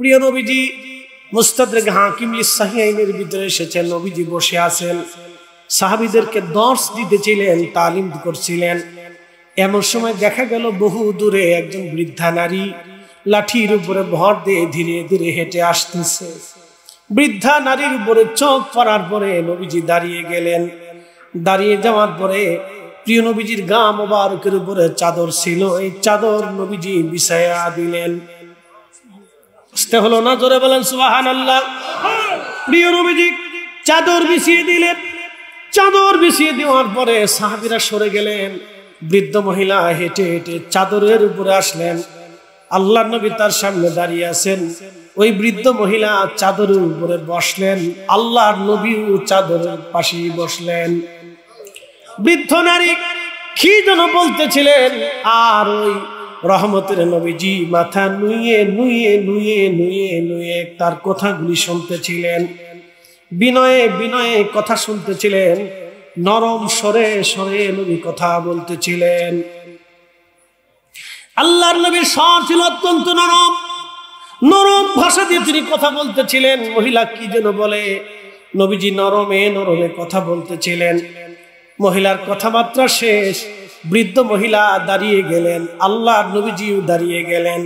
প্রিয় নবীজি মুস্তাদরাক হাকিম লিস-সাহিহাইনের ভিতরে এসেছেন, নবীজি বসে আছেন, সাহাবীদেরকে দর্শ দিতেছিলেন, তালিম করছিলেন। এমন সময় দেখা গেল বহু দূরে একজন বৃদ্ধা নারী লাঠির উপরে ভর দিয়ে ধীরে ধীরে হেঁটে আসতেছে। বৃদ্ধা নারীর উপরে চোখ পড়ার পরে নবীজি দাঁড়িয়ে গেলেন। দাঁড়িয়ে যাওয়ার পরে প্রিয় নবীজির গা মোবারকের উপরে চাদর ছিল, এই চাদর নবীজি বিছায়া দিলেন। বুঝতে হলো না? জোরে বলেন সুবহানাল্লাহ। প্রিয় নবীজি চাদর বিছিয়ে দিলেন। চাদর বিছিয়ে দেওয়ার পরে সাহাবীরা সরে গেলেন। বৃদ্ধ মহিলা হেঁটে হেঁটে চাদরের উপরে আসলেন। আল্লাহর নবী তার সামনে দাঁড়িয়ে আছেন। ওই বৃদ্ধ মহিলা চাদরের উপরে বসলেন, আল্লাহর নবীও চাদরের পাশেই বসলেন। বৃদ্ধ নারী কি যেন বলতেছিলেন, আর ওই রহমতের নবীজি মাথা নুয়ে নুয়ে নুয়ে নুয়ে নুয়ে তার কথাগুলি শুনতেছিলেন। বিনয়ে বিনয়ে কথা শুনতেছিলেন, নরম স্বরে স্বরে নবী কথা বলতেছিলেন। আল্লাহর নবীর স্বর ছিল অত্যন্ত নরম, নরম ভাষা দিয়ে তিনি কথা বলতেছিলেন। মহিলা কি যেন বলে, নবীজি নরমে নরমে কথা বলতেছিলেন। মহিলার কথাবার্তা শেষ, বৃদ্ধ মহিলা দাঁড়িয়ে গেলেন, আল্লাহর নবীজিও দাঁড়িয়ে গেলেন।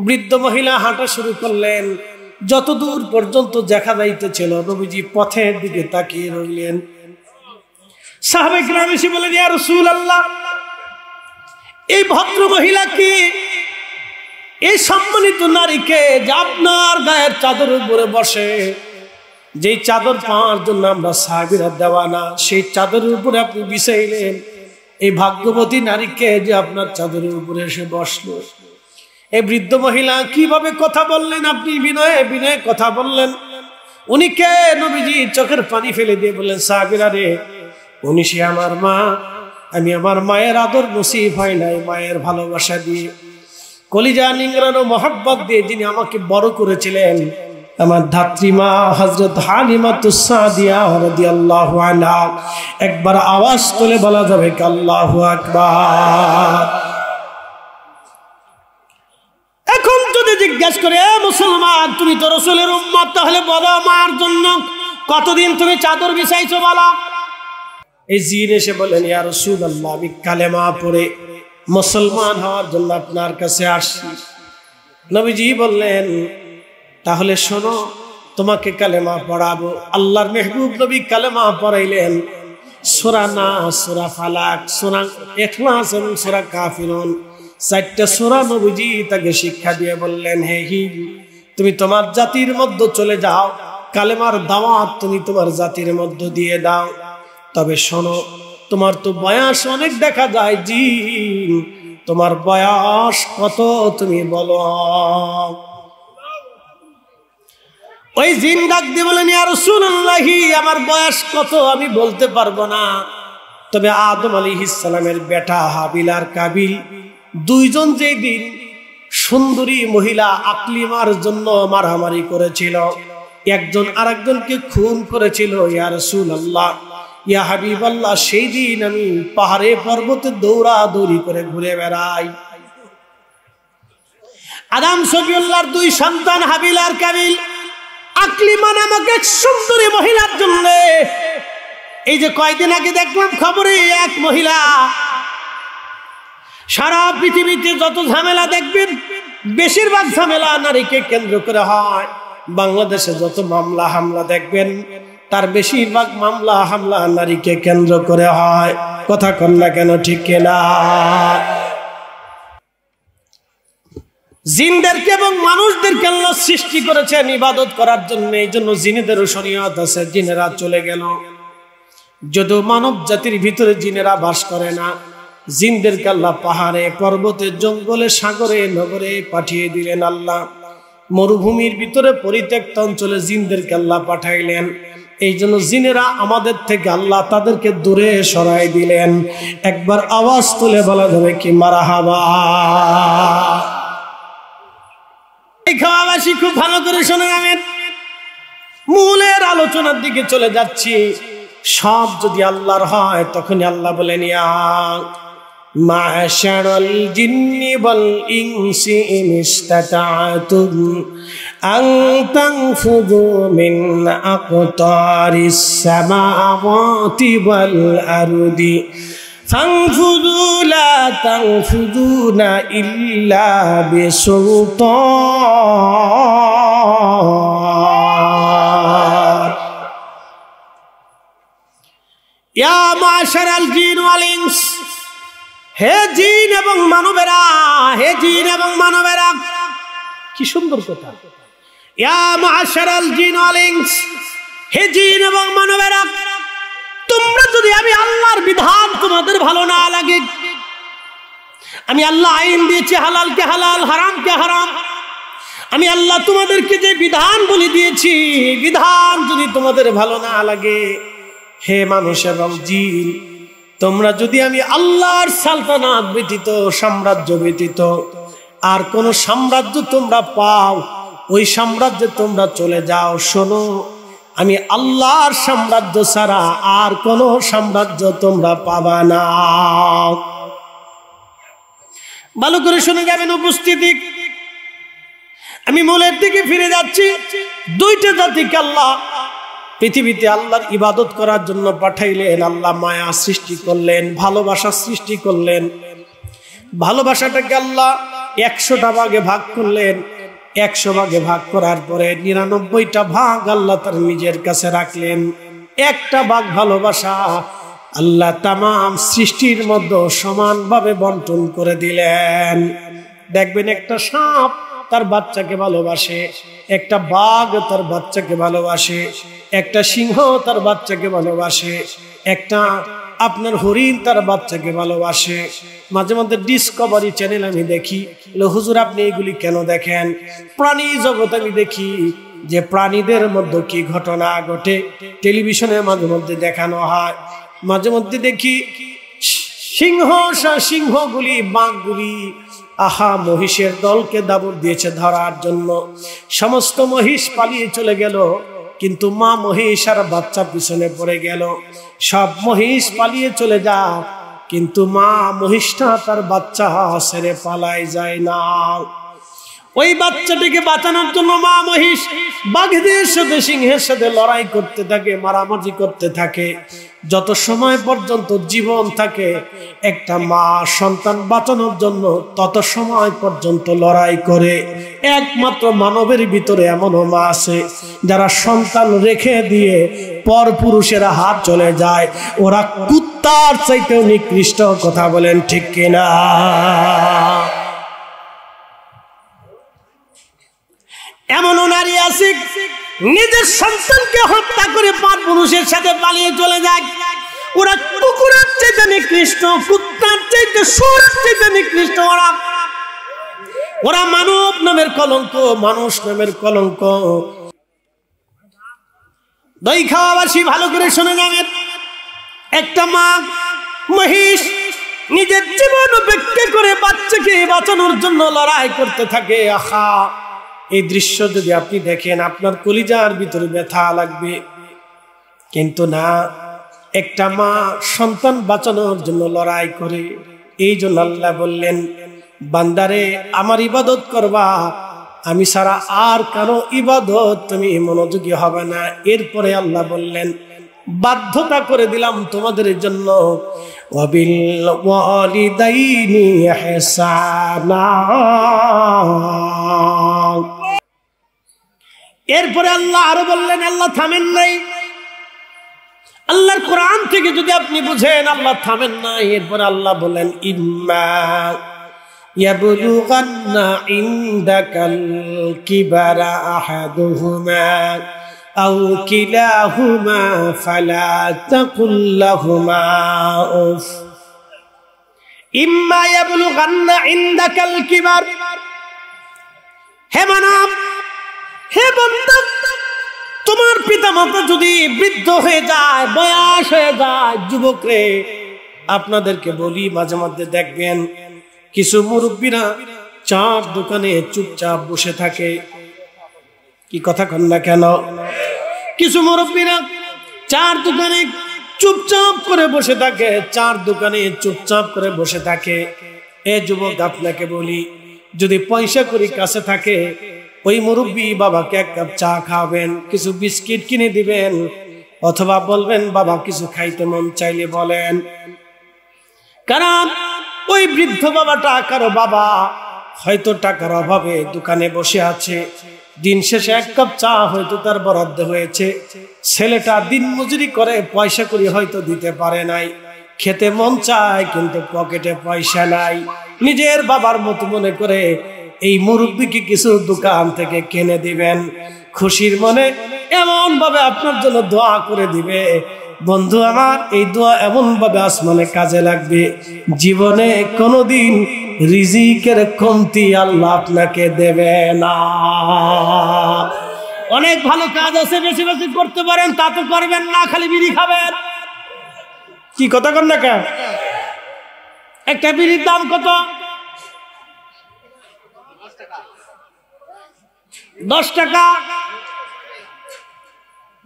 বৃদ্ধ মহিলা হাঁটা শুরু করলেন। যতদূর পর্যন্ত দেখা যাইতেছিল নবীজি পথের দিকে তাকিয়ে রইলেন। সাহাবায়ে কিরাম এসে বলেন, ইয়া রাসূলুল্লাহ, এই ভদ্র মহিলাকে, এই সম্মানিত নারীকে যে আপনার গায়ের চাদরের উপরে বসে, যেই চাদর পাওয়ার জন্য আমরা সাহাবীরা দেওয়ানা, সেই চাদরের উপরে আপনি বিছাইলেন, এই ভাগ্যবতী নারীকে যে আপনার চাদরের উপরে এসে বসলো। এই বৃদ্ধ মহিলা কিভাবে কথা বললেন, আপনি বিনয়ে বিনয়ে কথা বললেন। উনি কে? নবীজি চোখের পানি ফেলে দিয়ে বললেন, সাহাবীরা রে, উনি সে আমার মা। আমি আমার মায়ের আদর নসিব হয় নাই, মায়ের ভালোবাসা দিয়ে, কলিজা নিংড়ানো মহব্বত দিয়ে যিনি আমাকে বড় করেছিলেন, আমার ধাত্রীমা হযরত হালিমাতুস সাদিয়া রাদিয়াল্লাহু আনহা। একবার আওয়াজ তুলে বলা যাবে কি আল্লাহু আকবার? এখন যদি জিজ্ঞেস করে, এ মুসলমান, তুমি তো রাসূলের উম্মত, তাহলে বলো আমার জন্য কতদিন তুমি চাদর বিছাইছো বলো। এই জিন এসে বলেন, ইয়া রাসূলুল্লাহ, আমি কালেমা পড়ে মুসলমান হওয়ার জন্য আপনার কাছে আসছি। নবীজি বললেন, তাহলে শোনো, তোমাকে কালেমা পড়াবো। আল্লাহর মেহবুব নবী কালেমা পড়াইলেন। সূরা নাস, সূরা ফালাক, সূরা ইখলাস এবং সূরা কাফিরুন, চারটা সূরা নবীজি তাকে শিক্ষা দিয়ে বললেন, হে হিন্দ, তুমি তোমার জাতির মধ্যে চলে যাও, কালেমার দাওয়াত তুমি তোমার জাতির মধ্যে দিয়ে দাও। তবে শোনো, তোমার তো বয়স অনেক দেখা যায়, জি, তোমার বয়স কত তুমি বলো। ওই জিন ডাক দিয়ে বলেন, ইয়া রাসূলুল্লাহ, আমার বয়স কত আমি বলতে পারবো না। তবে আদম আলাইহিস সালামের বেটা হাবিল আর কাবিল দুইজন যেই দিন সুন্দরী মহিলা আকলিমার জন্য মারামারি করেছিল, একজন আরেকজনকে খুন করেছিল, ইয়া রাসূলুল্লাহ, ইয়া হাবিবাল্লাহ, সেই দিন আমি পাহাড়ে পর্বতে দৌড়াদৌড়ি করে ঘুরে বেড়াই। আদম সফিউল্লাহর দুই সন্তান হাবিল আর কাবিল আকলিমা নামক এক সুন্দরী মহিলার জন্য, এই যে কয়দিন আগে দেখলাম খবরে, এক মহিলা, সারা পৃথিবীতে যত ঝামেলা দেখবেন বেশিরভাগ ঝামেলা নারীকে কেন্দ্র করে হয়। বাংলাদেশে যত মামলা হামলা দেখবেন তার বেশিরভাগ মামলা হামলা নারীকে কেন্দ্র করে হয়। কথা কন না কেন, ঠিক কিনা? জিনদেরকে এবং মানুষদেরকে আল্লাহ সৃষ্টি করেছেন ইবাদত করার জন্য, এই জন্য জিনেদেরও শরীয়ত আছে। জিনেরা চলে গেল, যদিও মানব জাতির ভিতরে জিনেরা বাস করে না, জিনদেরকে আল্লাহ পাহাড়ে পর্বতে জঙ্গলে সাগরে নগরে পাঠিয়ে দিলেন। আল্লাহ মরুভূমির ভিতরে পরিত্যক্ত অঞ্চলে জিনদেরকে আল্লাহ পাঠাইলেন। এই জন্য জিনেরা আমাদের থেকে আল্লাহ তাদেরকে দূরে সরাই দিলেন। একবার আওয়াজ তুলে বলা যাবে কি মারহাবা? এই খাওয়াবাসী খুব ভালো করে শুনে যাবেন, মূলের আলোচনার দিকে চলে যাচ্ছি। সব যদি আল্লাহর হয় তখনই আল্লাহ বলেন, ইয়া معشر الجن والإنس إن استطعتم أن تنفذوا من أقطار السماوات والأرض فانفذوا لا تنفذون إلا بسلطان يا معشر الجن والإنس হে জিন এবং মানবেরা, হে জিন এবং মানবেরা, কি সুন্দর কথা। ইয়া মাশারাল জিন ওয়াল ইনস, হে জিন এবং মানবেরা, তোমরা যদি আমি আল্লাহর বিধান তোমাদের ভালো না লাগে, আমি আল্লাহ আইন দিয়েছি হালালকে হালাল হারামকে হারাম, আমি আল্লাহ তোমাদেরকে যে বিধান বলে দিয়েছি বিধান যদি তোমাদের ভালো না লাগে, হে মানুষ এবং জিন, তোমরা যদি আমি আল্লাহর সালতানাত ব্যতীত, সাম্রাজ্য ব্যতীত আর কোন সাম্রাজ্য তোমরা পাও, ওই সাম্রাজ্যে তোমরা চলে যাও। শোনো, আমি আল্লাহর সাম্রাজ্য ছাড়া আর কোন সাম্রাজ্য তোমরা পাবা না। ভালো করে শুনে যাবেন উপস্থিতি। আমি মূলের দিকে ফিরে যাচ্ছি। দুইটা জাতিকে আল্লাহ পৃথিবীতে আল্লাহর ইবাদত করার জন্য পাঠাইলেন। আল্লাহ মায়া সৃষ্টি করলেন, ভালোবাসা সৃষ্টি করলেন। ভালোবাসাটাকে আল্লাহ 100টা ভাগে ভাগ করলেন। 100 ভাগে ভাগ করার পরে 99টা ভাগ আল্লাহ তার নিজের কাছে রাখলেন। একটা ভাগ ভালোবাসা আল্লাহ তামাম সৃষ্টির মধ্যে সমানভাবে বন্টন করে দিলেন। দেখবেন একটা সাপ তার বাচ্চাকে ভালোবাসে, একটা বাঘ তার বাচ্চাকে ভালোবাসে, একটা সিংহ তার বাচ্চাকে ভালোবাসে, একটা আপনার হরিণ তার বাচ্চাকে ভালোবাসে। মাঝে মধ্যে ডিসকভারি চ্যানেল আমি দেখি, হুজুর আপনি এগুলি কেন দেখেন? প্রাণী জগৎ আমি দেখি যে প্রাণীদের মধ্যে কি ঘটনা ঘটে টেলিভিশনে মাঝে মধ্যে দেখানো হয়। মাঝে মধ্যে দেখি সিংহগুলি, বাঘগুলি, আহা মহিষের দলকে দাবড় দিয়েছে ধরার জন্য। সমস্ত মহিষ পালিয়ে চলে গেল, কিন্তু মা মহিষ আর বাচ্চা পিছনে পড়ে গেল। সব মহিষ পালিয়ে চলে যা, কিন্তু মা মহিষটা তার বাচ্চা ছেড়ে পালায় যায় না। ওই বাচ্চাটিকে বাঁচানোর জন্য মা মহিষ বাঘের সাথে, সিংহের সাথে লড়াই করতে থাকে, মারামারি করতে থাকে। যত সময় পর্যন্ত জীবন থাকে একটা মা সন্তান বাঁচানোর জন্য তত সময় পর্যন্ত লড়াই করে। একমাত্র মানবের ভিতরে এমনও মা আছে যারা সন্তান রেখে দিয়ে পর পুরুষেরা হাত চলে যায়, ওরা কুত্তার চাইতেও নিকৃষ্ট। কথা বলেন ঠিক কিনা? এমনও নারী আছে নিজের সন্তানকে হত্যা করে পর পুরুষের সাথে পালিয়ে চলে যায়। ওরা কুকুরের চাইতে নিকৃষ্ট, কুত্তার চাইতে, শুয়োরের চাইতে নিকৃষ্ট। ওরা মানব নামের কলঙ্ক, মানুষ নামের কলঙ্ক। দই খাওয়াবাসী ভালো করে শুনে যাবেন। একটা মা মহিষ নিজের জীবন উপেক্ষা করে বাচ্চাকে বাঁচানোর জন্য লড়াই করতে থাকে। আহা, এই দৃশ্য যদি আপনি দেখেন আপনার কলিজার ভিতরে ব্যথা লাগবে। কিন্তু না, একটা মা সন্তান বাঁচানোর জন্য লড়াই করে। এই জন্য আল্লাহ বললেন, বান্দারে আমার ইবাদত করবা, আমি ছাড়া আর কারো ইবাদত তুমি মনোযোগী হবে না। এরপরে আল্লাহ বললেন, বাধ্যতা করে দিলাম তোমাদের জন্য, ওয়াবিল ওয়ালিদাইনি ইহসানা। এরপরে আল্লাহ আরো বললেন, আল্লাহ থামেন নাই। আল্লাহর কোরআন থেকে যদি আপনি বুঝেন আল্লাহ থামেন নাই। এরপরে আল্লাহ বলেন, ইম্মা ইয়াবলুগান্না ইনদাকাল কিবারা আহাদুহুমা আও কিলাহুমা ফালা তাকুল লাহুমা উফ। ইম্মা ইয়াবলুগান্না ইনদাকাল কিবার, হে মানব, হে বান্দা, তোমার পিতামাতা যদি বৃদ্ধ হয়ে যায়, বয়স হয়ে যায়, যুবক রে, আপনাদেরকে বলি মাঝে মধ্যে দেখবেন কিছু মুরব্বীরা চার দোকানে চুপচাপ বসে থাকে। কি কথা কন না কেন? কিছু মুরব্বীরা চার দোকানে চুপচাপ করে বসে থাকে, চার দোকানে চুপচাপ করে বসে থাকে। এ যুবক, আপনাকে বলি, যদি পয়সা করি কাছে থাকে, ওই মুরব্বী বাবাকে এক কাপ চা খাওয়াবেন, কিছু বিস্কিট কিনে দিবেন, অথবা বলবেন বাবা কিছু খাইতে মন চাইলে বলেন। কারণ ওই বৃদ্ধ বাবাটা কারো বাবা, হয়তো টাকার অভাবে দোকানে বসে আছে, দিন শেষে এক কাপ চা হয়তো তার বরাদ্দ হয়েছে, ছেলেটা দিন মজুরি করে পয়সা করি হয়তো দিতে পারে নাই, খেতে মন চায় কিন্তু পকেটে পয়সা নাই। নিজের বাবার মতো মনে করে এই মুরব্বীকে কিছু দোকান থেকে কিনে দিবেন, খুশির মনে এমন ভাবে আপনার জন্য দোয়া করে দিবে। বন্ধু আমার, এই দোয়া এমন ভাবে আসমানে কাজে লাগবে, জীবনে কোনোদিন রিজিকের কমতি আল্লাহ আপনাকে দেবে না। অনেক ভালো কাজ আছে, বেশি বেশি করতে পারেন, তা তো করবেন না, খালি বিড়ি খাবেন। কি কথা কন না কেন? একটা বিড়ির দাম কত? 10 টাকা।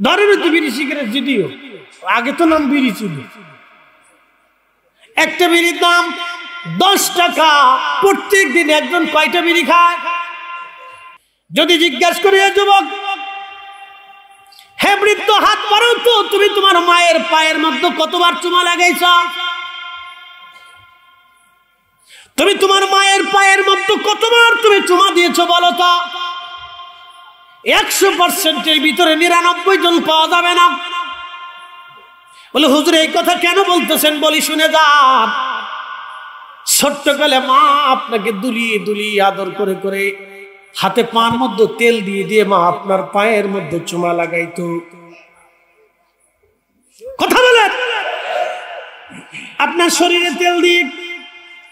ধরেন তো বিড়ি সিগারেট, যদিও আগে তো নাম বিড়ি ছিল। একটা বিড়ির দাম 10 টাকা। প্রত্যেক দিন একজন কয়টা বিড়ি খায়? যদি জিজ্ঞাসা করি যুবক, হে বৃদ্ধ, হাত পারো তো, তুমি তোমার মায়ের পায়ের মধ্যে কতবার চুমা লাগাইছ? তুমি তোমার মায়ের পায়ের মধ্যে কতবার তুমি চুমা দিয়েছ বলো তো? 100% এর ভিতরে 99 জন পাওয়া যাবে না। বলে হুজুর এই কথা কেন বলতেছেন? বলি শুনে যান। ছোট্টকালে মা আপনাকে দুলিয়ে দুলিয়ে আদর করে করে হাতে পান মধ্যে তেল দিয়ে দিয়ে মা আপনার পায়ের মধ্যে চুমা লাগাইতো। কথা বলেন। আপনার শরীরে তেল দিয়ে,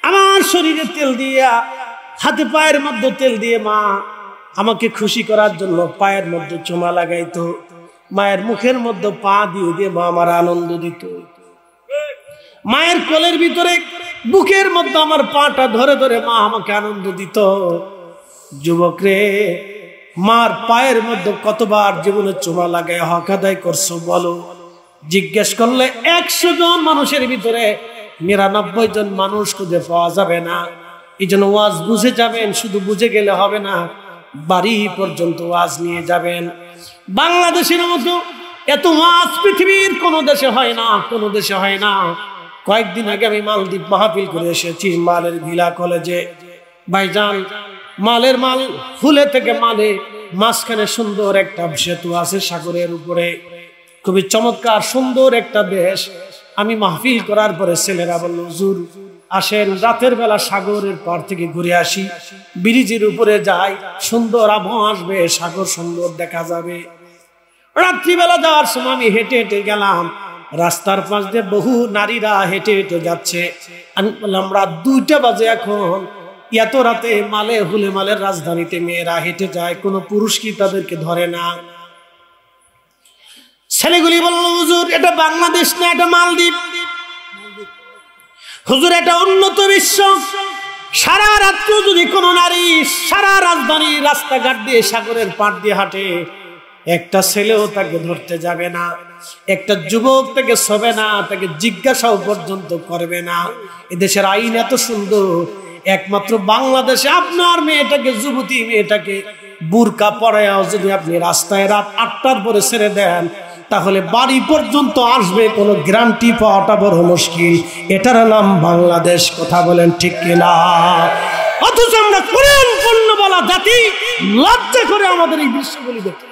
আমার শরীরে তেল দিয়া, হাতে পায়ের মধ্যে তেল দিয়ে মা আমাকে খুশি করার জন্য পায়ের মধ্যে চুমা লাগাইতো। মায়ের মুখের মধ্যে পা দিয়ে দিয়ে মা আমার আনন্দ দিত। মায়ের কোলের ভিতরে বুকের মধ্যে আমার পাটা ধরে ধরে মা আমাকে আনন্দ দিত। যুবক রে, মার পায়ের মধ্যে কতবার জীবনে চুমা লাগায় হক আদায় করছো বলো? জিজ্ঞেস করলে 100 জন মানুষের ভিতরে 99 জন মানুষ খুঁজে পাওয়া যাবে না। এই জন্য ওয়াজ বুঝে যাবেন, শুধু বুঝে গেলে হবে না, বাড়ি পর্যন্ত ওয়াজ নিয়ে যাবেন। বাংলাদেশের মতো এত ওয়াজ পৃথিবীর কোন দেশে হয় না, কোন দেশে হয় না। কয়েকদিন আগে আমি মালদ্বীপ মাহফিল করে এসেছি, মালের ভিলা কলেজে। ভাইজান, মালের মাল, ফুলে থেকে মালে মাঝখানে সুন্দর একটা সেতু আছে সাগরের উপরে, খুবই চমৎকার সুন্দর একটা দেশ। আমি মাহফিল করার পরে ছেলেরা বলল, হুজুর আসেন রাতের বেলা সাগরের পার থেকে ঘুরে আসি, ব্রিজের উপরে যাই, সুন্দর আবহাওয়া আসবে, সাগর সুন্দর দেখা যাবে। রাত্রিবেলা যাওয়ার সময় আমি হেঁটে হেঁটে গেলাম, রাস্তার পাশ দিয়ে বহু নারীরা হেঁটে হেঁটে যাচ্ছে। আমি বললাম রাত 2টা বাজে, এখন এত রাতে মালে হুলে মালের রাজধানীতে মেয়েরা হেঁটে যায়, কোনো পুরুষ কি তাদেরকে ধরে না? ছেলেগুলি বলল, হুজুর এটা বাংলাদেশ না, এটা মালদ্বীপ। হুজুর এটা উন্নত বিশ্ব। সারা রাত্র যদি কোনো নারী সারা রাজধানী রাস্তাঘাট দিয়ে সাগরের পাড় দিয়ে হাঁটে, একটা ছেলেও তাকে ধরতে যাবে না, একটা যুবক তাকে ছবে না, তাকে জিজ্ঞাসাও পর্যন্ত করবে না। এদেশের আইন এত সুন্দর, একমাত্র বাংলাদেশে আপনার মেয়েটাকে, যুবতী মেয়েটাকে বুরকা পরায়াও যদি আপনি রাস্তায় রাত 8টার পরে ছেড়ে দেন, তাহলে বাড়ি পর্যন্ত আসবে, কোনো গ্যারান্টি পাওয়াটা বড় মুশকিল। এটার নাম বাংলাদেশ। কথা বলেন ঠিক কিনা? অথচ আমরা কোরআন পণ্য বলা জাতি লজ্জা করে আমাদের এই দৃশ্যগুলি দেখতে।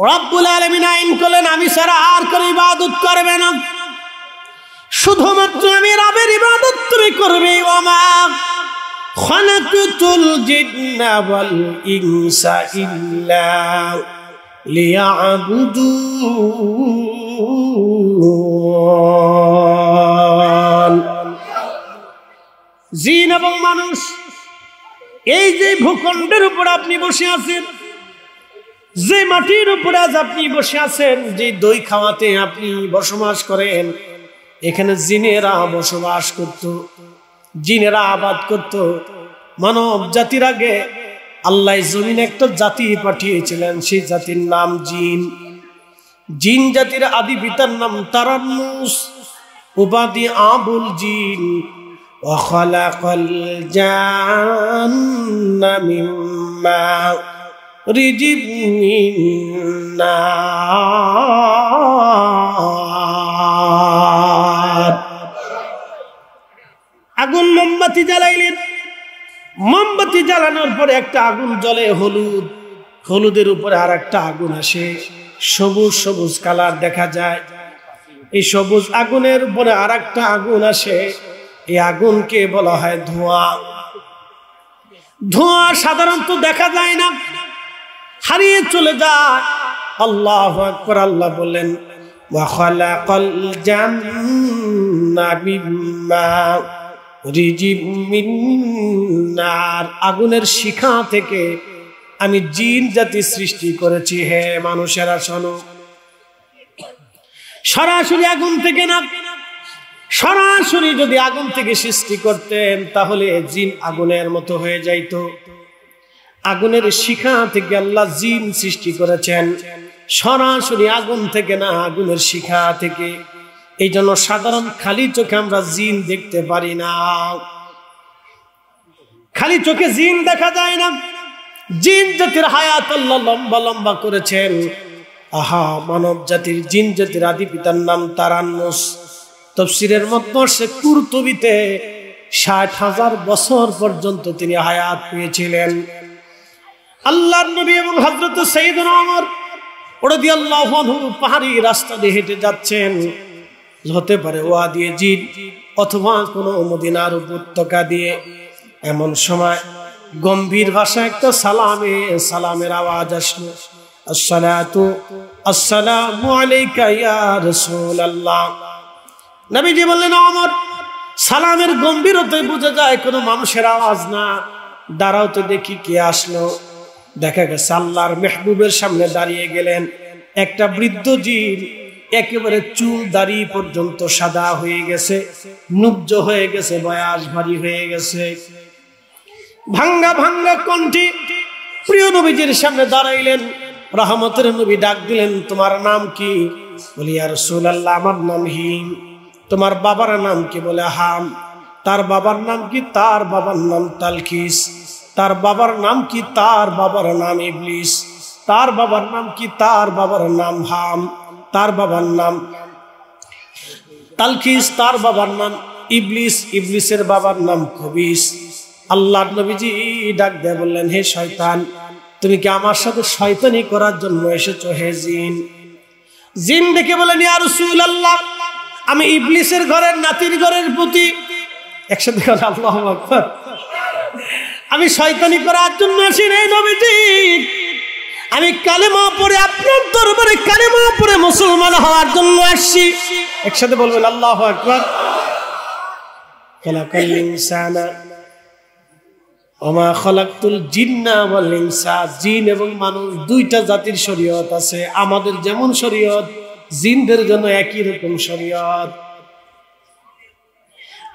রব্বুল আলামিন আইন করলেন, আমি ছাড়া আর কোনো ইবাদত করবে না, শুধুমাত্র আমি রবের ইবাদত তুমি করবে। ওমা খালাকতুল জিন্না ওয়াল ইনসা ইল্লা লিয়াবুদুন। জিন এবং মানুষ, এই যে ভূখণ্ডের উপর আপনি বসে আছেন, যে মাটির উপরে আজ আপনি বসে আছেন, যে দই খাওয়াতে আপনি বসবাস করেন, এখানে জিনেরা বসবাস করত, জিনেরা আবাদ করত। মানব জাতির আগে আল্লাহ জমিনে একটা জাতি পাঠিয়েছিলেন, সেই জাতির নাম জিন। জিন জাতির আদি পিতার নাম তারান্নুস, উপাধি আবুল জিন। ওয়া খালাকাল জান্না মিন মারিজিম মিন নার। আগুন মোমবাতি জ্বালাইলেন, মোমবাতি জ্বালানোর পরে একটা আগুন জ্বলে হলুদ, হলুদের উপরে আর একটা আগুন আসে, সবুজ সবুজ কালার দেখা যায়। এই সবুজ আগুনের উপরে আর একটা আগুন আসে, এই আগুনকে বলা হয় ধোঁয়া। ধোঁয়া সাধারণত দেখা যায় না, হারিয়ে চলে যায়। আল্লাহু আকবার। আল্লাহ বললেন ওয়া খালাকাল জান্না মিম্মা রিজিম মিন নার, আগুনের শিখা থেকে আমি জিন জাতি সৃষ্টি করেছি। হে মানুষেরা শোনো, সরাসরি আগুন থেকে না, সরাসরি যদি আগুন থেকে সৃষ্টি করতেন তাহলে জিন আগুনের মতো হয়ে যাইত। আগুনের শিখা থেকে আল্লাহ জিন সৃষ্টি করেছেন, সরাসরি আগুন থেকে না, আগুনের শিখা থেকে। এই জন্য সাধারণ খালি চোখে আমরা জিন দেখতে পারি না, খালি চোখে জিন দেখা যায় না। জিন জাতির হায়াত আল্লাহ লম্বা লম্বা করেছেন। আহা, মানব জাতির জিন জাতির আদি পিতার নাম তারান্নুস। তাফসীরের মধ্যে সে কুরতুবিতে ৬০,০০০ বছর পর্যন্ত তিনি হায়াত পেয়েছিলেন। আল্লাহর নবী এবং হযরত সাইয়েদনা ওমর রাদিয়াল্লাহু আনহু পাহাড়ি রাস্তা দিয়ে হেঁটে যাচ্ছেন, হতে পারে ওয়াদি জিন অথবা কোনো মদিনার উপত্যকা দিয়ে। এমন সময় গম্ভীর ভাষায় একটা সালামের আওয়াজ আসলো, আসসালাতু আসসালামু আলাইকা ইয়া রাসূলুল্লাহ। নবীজি বললেন, ওমর, সালামের গম্ভীরতায় বোঝা যায় কোনো মানুষের আওয়াজ না, দাঁড়াও তো দেখি কে আসলো। দেখা গেছে আল্লাহর মেহবুবের সামনে দাঁড়িয়ে গেলেন একটা বৃদ্ধ জিন, একেবারে চুল দাড়ি পর্যন্ত সাদা হয়ে গেছে, নুব্জ হয়ে গেছে, বয়স ভারী হয়ে গেছে। ভাঙ্গা ভাঙ্গা কণ্ঠে প্রিয় নবীজির সামনে দাঁড়াইলেন। রহমতের নবী ডাক দিলেন, তোমার নাম কি? বলি, ইয়া রাসূলুল্লাহ, আমার নাম হিম। তোমার বাবার নাম কি? বলে, হাম। তার বাবার নাম কি? তার বাবার নাম তালখিস। তার বাবার নাম কি? তার বাবার নাম ইবলিস। তার বাবার নাম কি? তার বাবার নাম হাম। তার বাবার নাম তালখিস, তার বাবার নাম ইবলিস, ইবলিসের বাবার নাম খবিস। আল্লাহর নবীজি ডাক দিয়ে বললেন, হে শয়তান, তুমি কি আমার সাথে শয়তানি করার জন্য এসেছো? হে জিন। জিন ডেকে বলেন, ইয়া রাসূলুল্লাহ, আমি ইবলিসের ঘরের নাতির ঘরের প্রতি, একসাথে আল্লাহু আকবার, আমি শয়তানি করার জন্য আসি রে নবীজি। আমি কালেমা পড়ে আপনার দরবারে কালেমা পড়ে মুসলমান হওয়ার জন্য আসছি। একসাথে বলবেন আল্লাহু আকবার। খালাকাল ইনসানা ওমা খালাকতুল জিন্না ওয়াল ইনসা, জিন এবং মানুষ দুইটা জাতির শরীয়ত আছে। আমাদের যেমন শরীয়ত, জিনদের জন্য একই রকম শরীয়ত।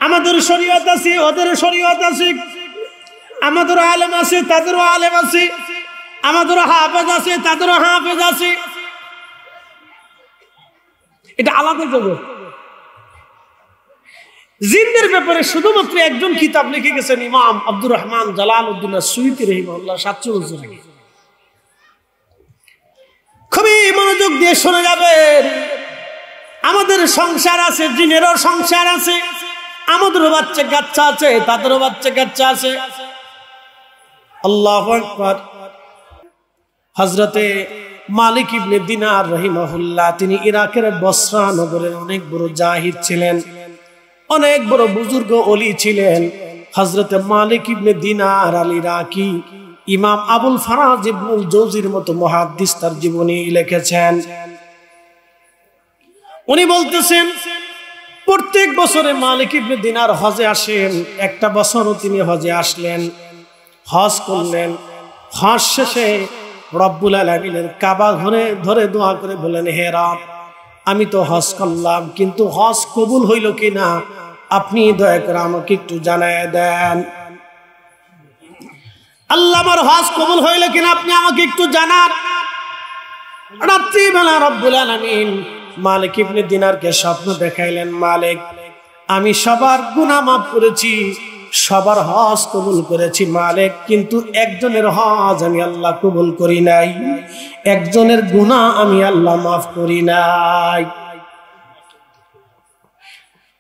আমাদের শরীয়ত আছে, ওদের শরীয়ত আছে। আমাদের আলেম আছে, তাদেরও আলেম আছে। আমাদের হাফেজ আছে, তাদেরও হাফেজ আছে। এটা আলাদা জগৎ। জিনদের ব্যাপারে শুধুমাত্র একজন কিতাব লিখে গেছেন ইমাম আব্দুর রহমান জালালউদ্দিন সুয়ুতী রাহিমাহুল্লাহ ৭০০ বছর আগে। খুবই মনোযোগ দিয়ে শুনে যাবেন। আমাদের সংসার আছে, জিনেরও সংসার আছে। আমাদেরও বাচ্চা কাচ্চা আছে, তাদেরও বাচ্চা কাচ্চা আছে। আল্লাহু আকবার। হযরতে মালিক ইবনে দিনার রাহিমাহুল্লাহ, তিনি ইরাকের বসরা নগরের অনেক বড় জাহিদ ছিলেন, অনেক বড় বুজুর্গ ওলি ছিলেন। হযরতে মালিক ইবনে দিনার আল ইরাকি ইমাম আবুল ফারাজ ইবনুল জৌজির মতো মুহাদ্দিস তার জীবনী লিখেছেন। উনি বলতেছেন, প্রত্যেক বছরে মালিক ইবনে দিনার হজে আসেন। একটা বছরও তিনি হজে আসলেন, হজ করলেন। হজ শেষে রব্বুল আলামিনের কাবা ঘরে ধরে দোয়া করে বলেন, হে রব, আমি তো হজ করলাম, কিন্তু হজ কবুল হইল কিনা আপনি দয়া করে আমাকে একটু জানায় দেন। আল্লাহ, আমার হজ কবুল হইল কিনা আপনি আমাকে একটু জানান। রাত্রিবেলা রব্বুল আলামিন মালিক ইবনে দিনারকে স্বপ্ন দেখাইলেন, মালিক আমি সবার গুনাহ মাফ করেছি, সবার হজ কবুল করেছি মালিক, কিন্তু একজনের হজ আমি আল্লাহ কবুল করি নাই, একজনের গুনাহ আমি আল্লাহ মাফ করি নাই।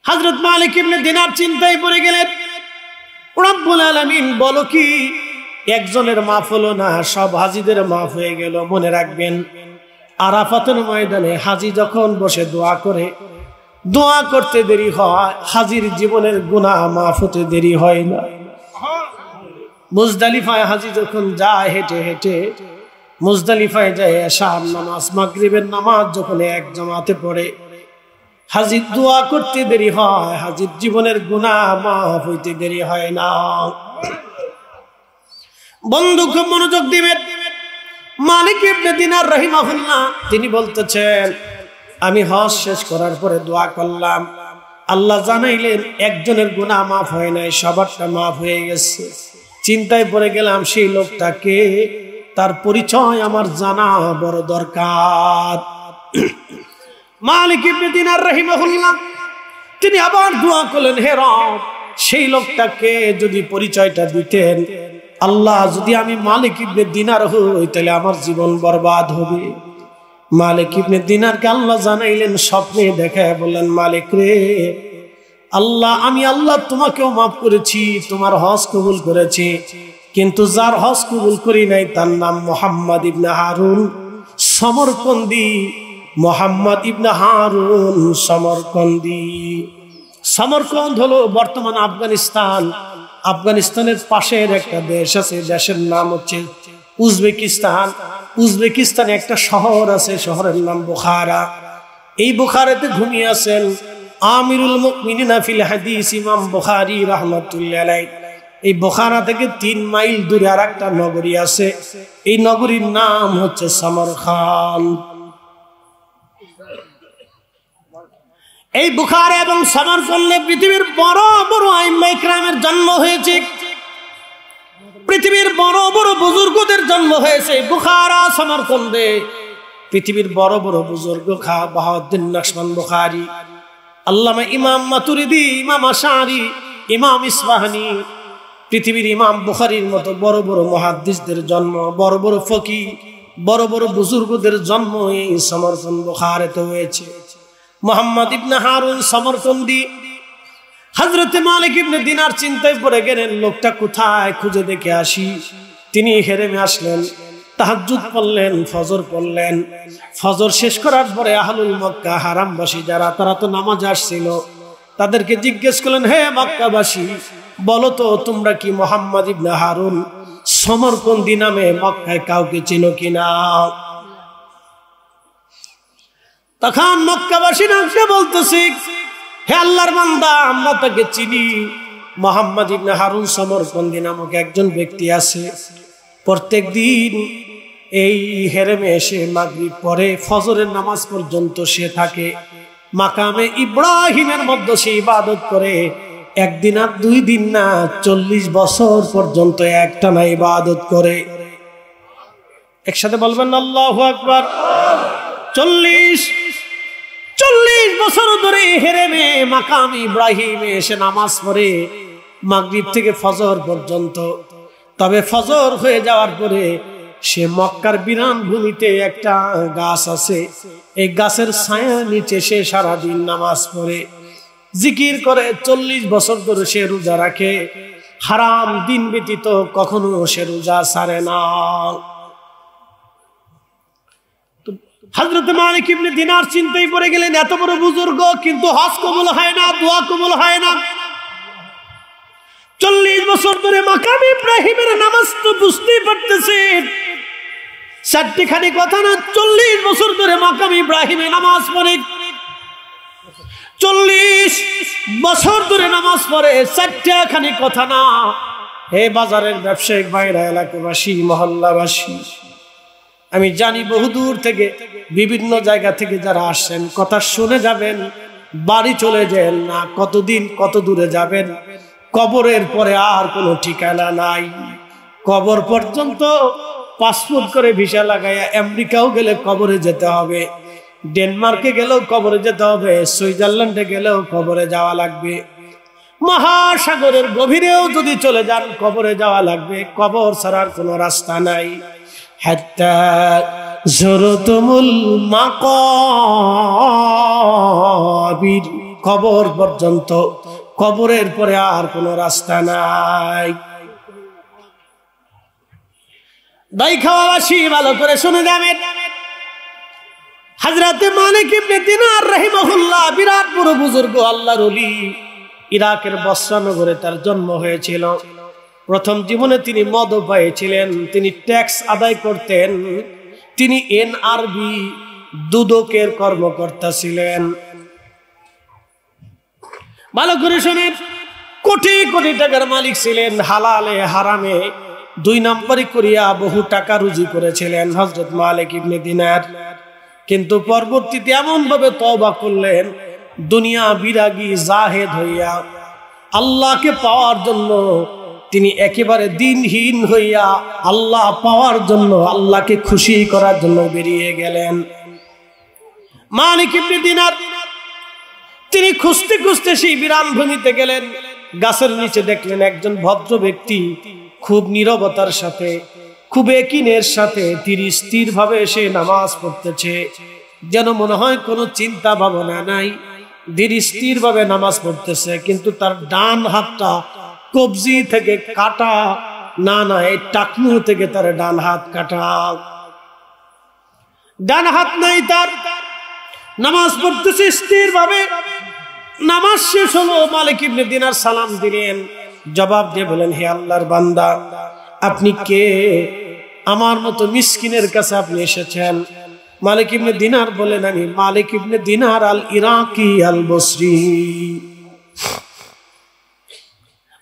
হযরত মালিক ইবনে দিনার চিন্তায় পড়ে গেলেন, রব্বুল আলামিন বলো কি একজনের মাফ হলো না, সব হাজীদের মাফ হয়ে গেল। মনে রাখবেন আরাফাতের ময়দানে হাজী যখন বসে দোয়া করে, দোয়া করতে দেরি হয়, হাজীর জীবনের গুনাহ মাফ হতে দেরি হয় না। মুজদালিফায় হাজী যখন যায় হেঁটে হেঁটে, মুজদালিফায় যায় এশার নামাজ মাগরিবের নামাজ যখন এক জামাতে পড়ে, হাজীর দোয়া করতে দেরি হয়, হাজীর জীবনের গুনাহ মাফ হইতে দেরি হয় না। বন্ধু খুব মনোযোগ দিবেন, মালিক ইবনে দিনার রাহিমাহুল্লাহ তিনি বলতেছেন আমি হজ শেষ করার পরে দোয়া করলাম, আল্লাহ জানাইলেন একজনের গুনাহ মাফ হয় নাই, সবারটা মাফ হয়ে গেছে। চিন্তায় পড়ে গেলাম সেই লোকটাকে, তার পরিচয় আমার জানা বড় দরকার। মালিক ইবনে দিনার রাহিমাহুল্লাহ তিনি আবার দোয়া করলেন, হে রব সেই লোকটাকে যদি পরিচয়টা দিতেন, আল্লাহ যদি আমি মালিক ইবনে দিনার হই তাহলে আমার জীবন বরবাদ হবে। মালিক ইবনে দিনারকে আল্লাহ জানাইলেন স্বপ্নে দেখায়, বললেন মালিক রে, আল্লাহ আমি আল্লাহ তোমাকেও মাফ করেছি, তোমার হজ কবুল করেছি, কিন্তু যার হজ কবুল করি নাই তার নাম মুহাম্মদ ইবনে হারুন সমরকন্দি। মুহাম্মদ ইবনে হারুন সমরকন্দি। সমরকন্দ হলো বর্তমান আফগানিস্তান। আফগানিস্তানের পাশের একটা দেশ আছে, দেশের নাম হচ্ছে উজবেকিস্তান। উজবেকিস্তানে একটা শহর আছে, শহরের নাম বুখারা। এই বুখারাতে ঘুমিয়ে আছেন আমিরুল মুমিনিন ফিল হাদিস ইমাম বুখারী রাহমাতুল্লাহ আলাইহি। এই বুখারা থেকে 3 মাইল দূরে আরেকটা নগরী আছে, এই নগরীর নাম হচ্ছে সমরখান। এই বুখারা এবং সমরকন্দে পৃথিবীর বড় বড় আইম্মায়ে কেরামের জন্ম হয়েছে, পৃথিবীর বড় বড় বুজুর্গদের জন্ম হয়েছে বুখারা সমরকন্দে। পৃথিবীর বড় বড় বুজুর্গ খা বাহাউদ্দিন নকশবন্দ বুখারী, আল্লামা ইমাম মাতুরিদি, ইমাম আশআরী, ইমাম ইসফাহানি, পৃথিবীর ইমাম বুখারীর মতো বড় বড় মুহাদ্দিসদের জন্ম, বড় বড় ফকিহ, বড় বড় বুজুর্গদের জন্ম এই সমরকন্দ বুখারাতে হয়েছে। মুহাম্মদ ইবনে হারুন সমরকন্দি। হযরত মালিক ইবনে দিনার চিন্তায় পড়ে গেলেন লোকটা কোথায়, খুঁজে দেখে আসি। তিনি হেরেমে আসলেন, তাহাজ্জুদ পড়লেন, ফজর পড়লেন। ফজর শেষ করার পরে আহলুল মক্কা হারামবাসী যারা, তারা তো নামাজ আসছিল, তাদেরকে জিজ্ঞেস করলেন, হে মক্কাবাসী বলো তো তোমরা কি মুহাম্মদ ইবনে হারুন সমরকন্দি নামে মক্কায় কাউকে চেনো কিনা? তখন মক্কাবাসী নামকে বলতেছি, হে আল্লাহর বান্দা আমরা তাকে চিনি, মুহাম্মদ ইবনে হারুন সমরকন্দি নামক একজন ব্যক্তি আছে, প্রত্যেক দিন এই হেরেমে এসে মাগরিব পরে ফজরের নামাজ পর্যন্ত সে থাকে, মাকামে ইব্রাহিমের মধ্যে সে ইবাদত করে, একদিন আর 2 দিন না 40 বছর পর্যন্ত একটানা ইবাদত করে। একসাথে বলবেন আল্লাহু আকবার। 40 বছর ধরে হেরেমে মাকাম ইব্রাহিমে এসে নামাজ পড়ে মাগরিব থেকে ফজর পর্যন্ত। তবে ফজর হয়ে যাওয়ার পরে সে মক্কার বিরান ভূমিতে একটা গাছ আছে, এই গাছের ছায়ার নিচে সে সারাদিন নামাজ পড়ে, জিকির করে। 40 বছর ধরে সে রোজা রাখে, হারাম দিন ব্যতীত কখনো সে রোজা ছাড়ে না। হযরত মালিক ইবনে দিনার চিন্তায় পড়ে গেলেন, এত বড় বুজুর্গ কিন্তু হজ কবুল হয় না, দোয়া কবুল হয় না। 40 বছর ধরে মাকাম ইব্রাহিমের নামাজ তো বুঝতেই পারতেছেন, 4টি খানি কথা না, 40 বছর ধরে মাকাম ইব্রাহিমে নামাজ পড়ে, 40 বছর ধরে নামাজ পড়ে, 4টা খানি কথা না। হে বাজারের ব্যবসায়িক ভাইরা, এলাকাবাসী, মহল্লাবাসী, আমি জানি বহুদূর থেকে বিভিন্ন জায়গা থেকে যারা আসছেন কথা শুনে যাবেন, বাড়ি চলে যান না, কতদিন কত দূরে যাবেন, কবরের পরে আর কোনো ঠিকানা নাই। কবর পর্যন্ত পাসপোর্ট করে ভিসা লাগাইয়া আমেরিকাও গেলে কবরে যেতে হবে, ডেনমার্কে গেলেও কবরে যেতে হবে, সুইজারল্যান্ডে গেলেও কবরে যাওয়া লাগবে, মহাসাগরের গভীরেও যদি চলে যান কবরে যাওয়া লাগবে। কবর ছাড়ার কোনো রাস্তা নাই। হাত্তা যুরতুমুল মাকাবির, কবর পর্যন্ত, কবরের পরে আর কোনো রাস্তা নাই। দাই খাওয়াবাসী ভালো করে শুনে যাবেন, হযরত মালিক ইবনে দিনার রাহিমাহুল্লাহ বিরাট বড় বুজুর্গ আল্লাহর ওলি। ইরাকের বসরা নগরে তার জন্ম হয়েছিল। প্রথম জীবনে তিনি মদপায়ী ছিলেন, তিনি ট্যাক্স আদায় করতেন, তিনি এনআরবি দুদকের কর্মকর্তা ছিলেন। ভালো করে শুনেন, কোটি কোটি টাকার মালিক ছিলেন, হালালে হারামে দুই নম্বরই করিয়া বহু টাকা রুজি করেছিলেন হযরত মালিক ইবনে দিনার। কিন্তু পরবর্তীতে এমন ভাবে তওবা করলেন, দুনিয়া বিরাগী জাহেদ হইয়া আল্লাহকে পাওয়ার জন্য তিনি একেবারে দিনহীন হইয়া আল্লাহ পাওয়ার জন্য, আল্লাহকে খুশি করার জন্য বেরিয়ে গেলেন। মালিক ইবনে দিনার তিনি খুঁজতে খুঁজতে সেই বিরান ভূমিতে গেলেন। গাছের নিচে দেখলেন একজন ভদ্র ব্যক্তি খুব নীরবতার সাথে, খুব একিনের সাথে ধীর স্থির ভাবে সে নামাজ পড়তেছে, যেন মনে হয় কোনো চিন্তা ভাবনা নাই, ধীর স্থির ভাবে নামাজ পড়তেছে। কিন্তু তার ডান হাতটা কবজি থেকে কাটা, না না এই টাকনু থেকে তার ডান হাত কাটা, ডান হাত নাই তার। নামাজ পড়তেছে স্থির ভাবে। নামাজ শেষ হলো, মালিক ইবনে দিনার সালাম দিলেন, জবাব দিয়ে বলেন, হে আল্লাহর বান্দা, আপনি কে? আমার মতো মিসকিনের কাছে আপনি এসেছেন। মালিক ইবনে দিনার বলেন, আমি মালিক ইবনে দিনার আল ইরাকি আল বসরি।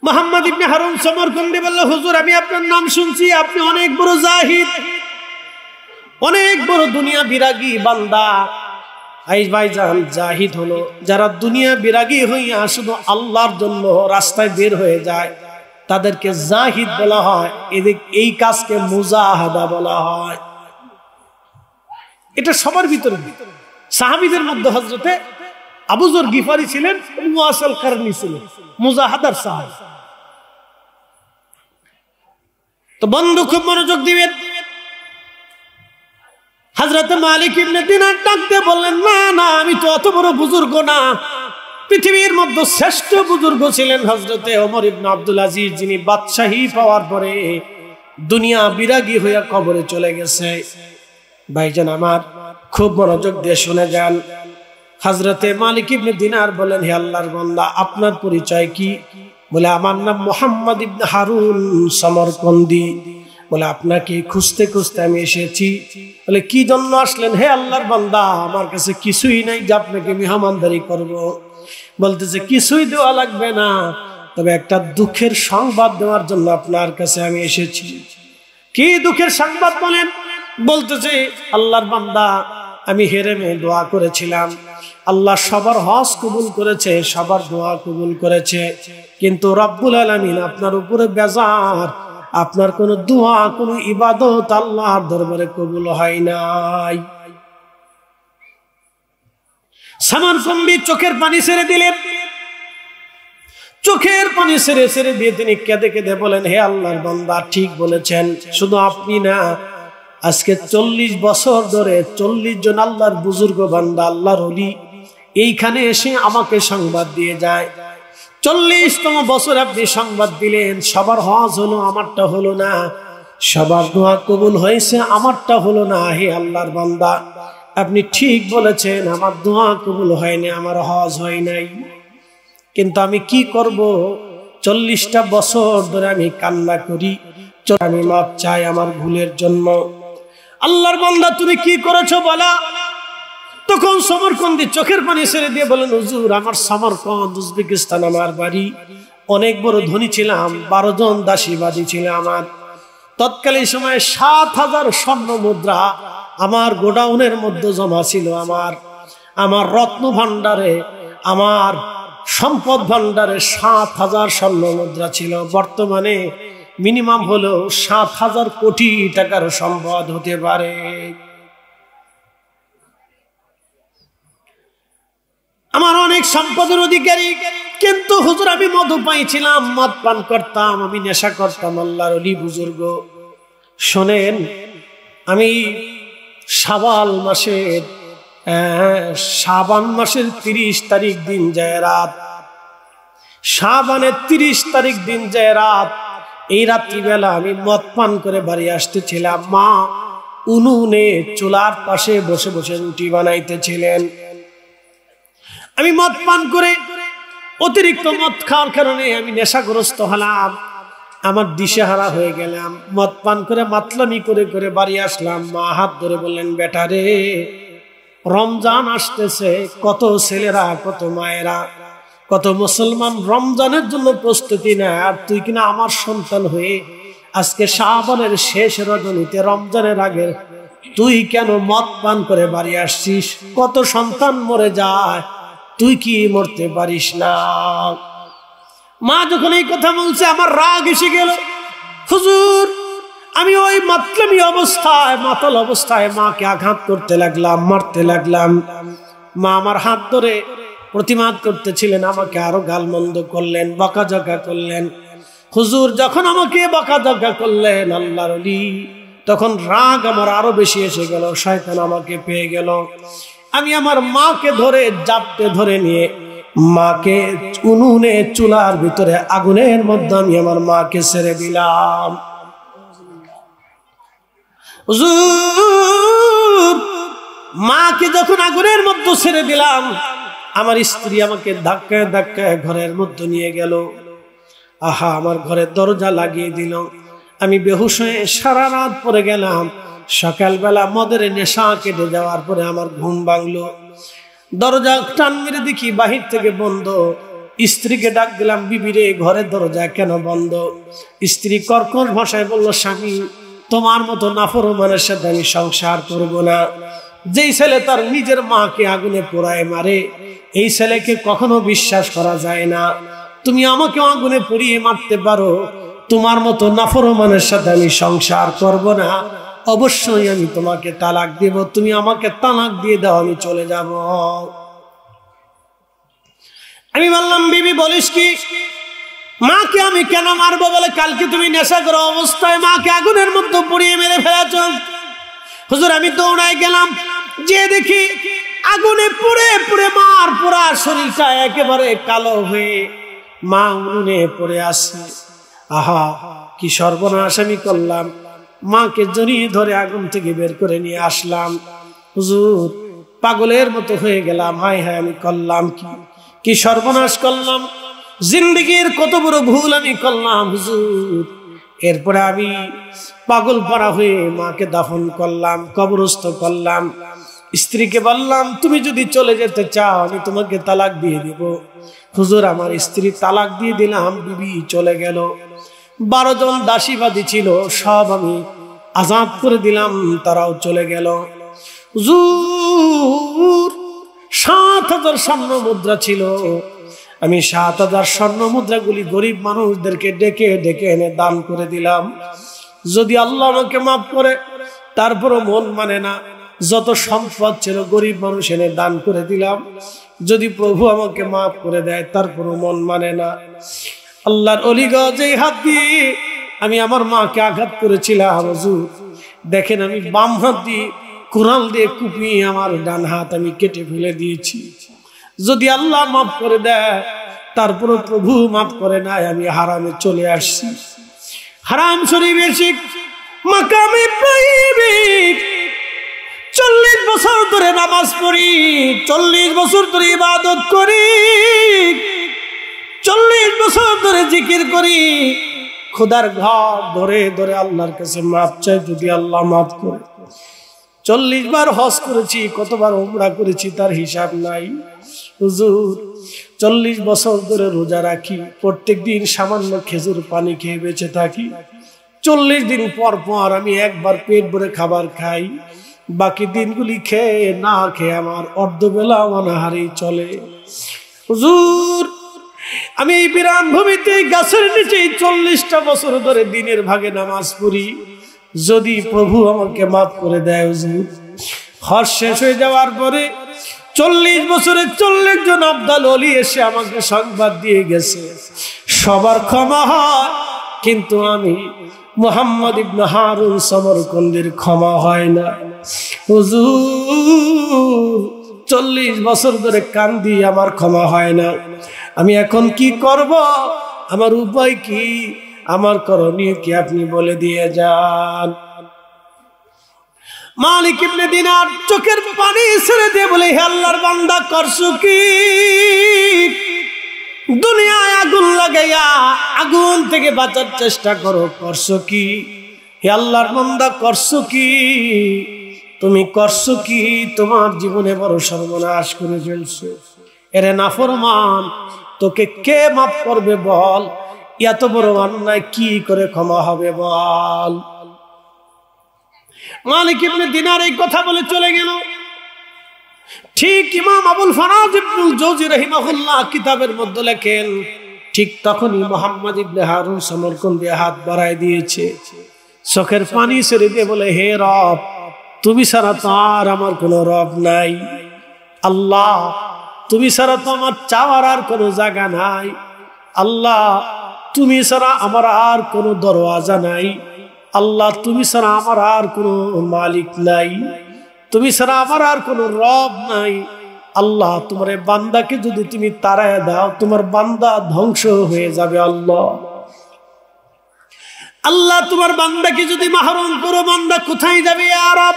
মুহাম্মদ ইবনে হারুন সমরকন্দি বলল, হুজুর আমি আপনার নাম শুনছি, আপনি অনেক বড় জাহিদ, অনেক বড় দুনিয়া বিরাগী বান্দা। আই ভাইজান, জাহিদ হলো যারা দুনিয়া বিরাগী হইয়া শুধু আল্লাহর জন্য রাস্তায় বের হয়ে যায়, তাদেরকে জাহিদ বলা হয়। এই কাজকে মুজাহাদা বলা হয়। এটা সবার ভিতরে। সাহাবীদের মধ্যে হযরতে আবু যর গিফারি ছিলেন, মুআসাল কারনি ছিলেন, মুজাহাদার সাহাবী। তো বন্ধু খুব মনোযোগ দিবেন। হযরত মালিক ইবনে দিনার ডাকতে বললেন, না না, আমি তো অত বড় বুজুর্গ না। পৃথিবীর মধ্যে শ্রেষ্ঠ বুজুর্গ ছিলেন হযরতে ওমর ইবনে আব্দুল আজিজ, যিনি বাদশাহী পাওয়ার পরে দুনিয়া বিরাগী হইয়া কবরে চলে গেছে। ভাইজান আমার, খুব মনোযোগ দিয়ে শুনে যান। হযরতে মালিক ইবনে দিনার বলেন, হে আল্লাহর বান্দা, আপনার পরিচয় কি? বলে, আমার নাম মুহাম্মদ ইবনে হারুন সমরকন্দি। বলে, আপনাকে খুঁজতে খুঁজতে আমি এসেছি। বলে, কি জন্য আসলেন? হে আল্লাহর বান্দা, আমার কাছে কিছুই নাই যে আপনাকে মেহমানদারি করব। বলতেছে, কিছুই দেওয়া লাগবে না, তবে একটা দুঃখের সংবাদ দেওয়ার জন্য আপনার কাছে আমি এসেছি। কি দুঃখের সংবাদ বলেন? বলতেছে, আল্লাহর বান্দা, আমি হেরেমে দোয়া করেছিলাম, আল্লাহ সবার হজ কবুল করেছে, সবার দোয়া কবুল করেছে, কিন্তু রব্বুল আলামিন আপনার উপরে বেজার, আপনার কোন দোয়া, কোন ইবাদত আল্লাহর দরবারে কবুল হয় নাই। সমরকন্দি চোখের পানি ছেড়ে দিলেন। চোখের পানি ছেড়ে ছেড়ে দিয়ে তিনি কেঁদে কেঁদে বলেন, হে আল্লাহর বান্দা, ঠিক বলেছেন, শুধু আপনি না, আজকে 40 বছর ধরে 40 জন আল্লাহর বুজুর্গ বান্দা, আল্লাহর ওলি এইখানে এসে আমাকে সংবাদ দিয়ে যায়। 40তম বছর আপনি সংবাদ দিলেন, সবার হজ হলো, আমারটা হলো না, সবার দোয়া কবুল হয়েছে, আমারটা হলো না। হে আল্লাহর বান্দা, আপনি ঠিক বলেছেন, আমার দোয়া কবুল হয়নি, আমার হজ হয় নাই, কিন্তু আমি কি করব? 40টা বছর ধরে আমি কান্না করি, আমি মাপ চাই আমার ভুলের জন্য। আল্লাহর বান্দা, তুমি কি করেছো বলা? তখন সমরকন্দি চোখের পানি ছেড়ে দিয়ে বলেন, হুজুর, আমার সমরকন্দ, উজবেকিস্তান আমার বাড়ি, অনেক বড় ধনী ছিলাম, 12 জন দাসীবাদী ছিল আমার। তৎকালীন সময়ে 7000 স্বর্ণ মুদ্রা আমার গোডাউনের মধ্যে জমা ছিল। আমার রত্ন ভান্ডারে, আমার সম্পদ ভান্ডারে 7000 স্বর্ণ মুদ্রা ছিল। বর্তমানে মিনিমাম হলো 7,000 কোটি টাকার সম্পদ হতে পারে। আমার অনেক সম্পদের অধিকারী, কিন্তু হুজুর আমি মদ পাইছিলাম, মদ পান করতাম, আমি নেশা করতাম। আল্লাহর ওলি বুজুর্গ শোনেন, আমি শাবান মাসের 30 তারিখ দিন যায় রাত, শাবানের 30 তারিখ দিন যায় রাত, এই রাত্রিবেলা আমি মদ পান করে বাড়ি আসতেছিলাম। মা উনুনে চুলার পাশে বসে বসে রুটি বানাইতেছিলেন। আমি মদ পান করে, অতিরিক্ত মদ খাওয়ার কারণে আমি নেশাগ্রস্ত হলাম, আমার দিশেহারা হয়ে গেলাম। মদ পান করে মাতলামি করে করে বাড়ি আসলাম। মা হাত ধরে বললেন, বেটা রে, রমজান আসতেছে, কত ছেলেরা, কত মায়েরা, কত মুসলমান রমজানের জন্য প্রস্তুতি নেয়, আর তুই কিনা আমার সন্তান হয়ে আজকে শাবানের শেষ রজনীতে, রমজানের আগে তুই কেন মদ পান করে বাড়ি আসছিস? কত সন্তান মরে যায়, তুই কি মরতে পারিস না? মা যখন এই কথা বলছে আমার রাগ এসে গেল। হুজুর, আমি ওই মাতলামি অবস্থায়, মাতাল অবস্থায় মাকে আঘাত করতে লাগলাম, মারতে লাগলাম। মা আমার হাত ধরে প্রতিবাদ করতেছিলেন, আমাকে আরো গালমন্দ করলেন, বকাঝকা করলেন। হুজুর যখন আমাকে বকাঝকা করলেন আল্লাহর ওলি, তখন রাগ আমার আরো বেশি এসে গেল, শয়তান আমাকে পেয়ে গেল। আমি আমার মাকে ধরে জাপটে ধরে নিয়ে মাকে উনুনে চুলার ভিতরে আগুনের মধ্যে আমি আমার মাকে ছেড়ে দিলাম। হুজুর, মাকে যখন আগুনের মধ্যে ছেড়ে দিলাম, আমার স্ত্রী আমাকে ধাক্কায় ধাক্কায় ঘরের মধ্যে নিয়ে গেল। আহা, আমার ঘরের দরজা লাগিয়ে দিল। আমি বেহুশ হয়ে সারা রাত পড়ে গেলাম। সকালবেলা মদের নেশা কেটে যাওয়ার পরে আমার ঘুম ভাঙলো। দরজা টান মেরে দেখি বাহির থেকে বন্ধ। স্ত্রীকে ডাক দিলাম, বিবি রে, ঘরের দরজা কেন বন্ধ? স্ত্রী কর্কশ ভাষায় বলল, স্বামী, তোমার মতো নাফরমানের সাথে আমি সংসার করব না। যেই ছেলে তার নিজের মাকে আগুনে পোড়ায় মারে, এই ছেলেকে কখনো বিশ্বাস করা যায় না। তুমি আমাকে আগুনে পুড়িয়ে মারতে পারো, তোমার মতো নাফরমানের সাথে আমি সংসার করব না। অবশ্যই আমি তোমাকে তালাক দেব, তুমি আমাকে তালাক দিয়ে দাও, আমি চলে যাব। আমি বললাম, বিবি বলিস কি? মাকে আমি কেন মারবো? বলে, কালকে তুমি নেশাগ্রস্ত অবস্থায় মাকে আগুনের মধ্যে পুড়িয়ে মেরে ফেলেছ। হুজুর, আমি দৌড়ায় গেলাম, যে দেখি আগুনে পুড়ে পুড়ে মার পুরা শরীরটা একেবারে কালো হয়ে মা উনুনে পড়ে আসছে। আহা, কি সর্বনাশ আমি করলাম! মাকে জড়িয়ে ধরে আগুন থেকে বের করে নিয়ে আসলাম। হুজুর, পাগলের মতো হয়ে গেলাম। হায় হায়, আমি করলাম কি সর্বনাশ করলাম! জিন্দেগির কত বড় ভুল আমি করলাম হুজুর। এরপরে আমি পাগল পাড়া হয়ে মাকে দাফন করলাম, কবরস্থ করলাম। স্ত্রীকে বললাম, তুমি যদি চলে যেতে চাও আমি তোমাকে তালাক দিয়ে দিব। হুজুর, আমার স্ত্রী তালাক দিয়ে দিলাম, বিবি চলে গেল। 12 জন দাসীবাদী ছিল, সব আমি আজাদ করে দিলাম, তারাও চলে গেল। হুজুর, 7,000 স্বর্ণ মুদ্রা ছিল। আমি 7,000 স্বর্ণ মুদ্রাগুলি গরিব মানুষদেরকে ডেকে ডেকে এনে দান করে দিলাম। যদি আল্লাহ আমাকে মাফ করে, তারপরও মন মানে না। যত সম্পদ ছিল গরিব মানুষ এনে দান করে দিলাম। যদি প্রভু আমাকে মাফ করে দেয়, তারপরও মন মানে না। আল্লাহর ওলি গো, যেই হাত দিয়ে আমি আমার মাকে আঘাত করেছিলাম, হুজুর দেখেন, আমি বাম হাত দিয়ে কুড়াল দিয়ে কুপিয়ে আমার ডান হাত আমি কেটে ফেলে দিয়েছি। যদি আল্লাহ মাফ করে দেয়, তারপরও প্রভু মাফ করে নাই, আমি হারামে চলে আসছি। হারাম শরীফে শিখ মাকামে প্রাইভেট 40 বছর ধরে নামাজ পড়ি, 40 বছর ধরে ইবাদত করি, 40 বছর ধরে জিকির করি, খোদার ঘর ধরে ধরে আল্লাহর কাছে মাফ চাই, যদি আল্লাহ মাফ করে। 40 বার হজ করেছি, কতবার উমরা করেছি তার হিসাব নাই। হুজুর, 40 বছর ধরে রোজা রাখি, প্রত্যেক দিন সামান্য খেজুর পানি খেয়ে বেঁচে থাকি। 40 দিন পর পর আমি একবার পেট ভরে খাবার খাই, বাকি দিনগুলি খেয়ে না খেয়ে আমার অর্ধবেলা অনাহারেই চলে। হুজুর, আমি এই বিরান ভূমিতে গাছের নিচে 40টা বছর ধরে দিনের ভাগে নামাজ পড়ি, যদি প্রভু আমাকে মাফ করে দেয় হুজুর। হজ শেষ হয়ে যাওয়ার পরে 40 বছরে 40 জন আব্দাল ওলি এসে আমাকে সংবাদ দিয়ে গেছে সবার ক্ষমা হয়, কিন্তু আমি মুহাম্মদ ইবনে হারুন সমরকন্দির ক্ষমা হয় না। হুজুর 40 বছর ধরে কান্দি, আমার ক্ষমা হয় না। আমি এখন কি করব? আমার উপায় কি? আমার করণীয় কি? আপনি বলে দিয়ে যান। মালিক ইবনে দিনার চোখের পানি ছেড়ে দিয়ে বলে, হে আল্লাহর বান্দা, করছো কি? দুনিয়ায় আগুন লাগাইয়া আগুন থেকে বাঁচার চেষ্টা করো, করছো কি? হে আল্লাহর বান্দা, করছো কি? তুমি করছো কি? তোমার জীবনে বড় সর্বনাশ করে ফেলছো। এরে নাফরমান, তোকে কে মাফ করবে বল? এত বড় অন্যায় কি করে ক্ষমা হবে বল? মালিক ইবনে দিনার এই কথা বলে চলে গেল। ঠিক ইমাম আবুল ফারাজ ইবনুল জৌজি রাহিমাহুল্লাহ কিতাবের মধ্যে লেখেন, ঠিক তখনই মুহাম্মদ ইবনে হারুন সমরকন্দি হাত বাড়ায় দিয়েছে, চোখের পানি ছেড়ে দিয়ে বলে, হে রব, তুমি ছাড়া তো আর আমার কোনো রব নাই। আল্লাহ, তুমি ছাড়া তো আমার চাওয়ার আর কোনো জায়গা নাই। আল্লাহ, তুমি ছাড়া আমার আর কোনো দরওয়াজা নাই। আল্লাহ, তুমি ছাড়া আমার আর কোনো মালিক নাই। তুমি ছাড়া আমার আর কোনো রব নাই। আল্লাহ, তোমার বান্দাকে যদি তুমি তাড়ায় দাও, তোমার বান্দা ধ্বংস হয়ে যাবে। আল্লাহ, আল্লাহ, তোমার বান্দাকে যদি মাহরুম করো, বান্দা কোথায় যাবে? ইয়া রব,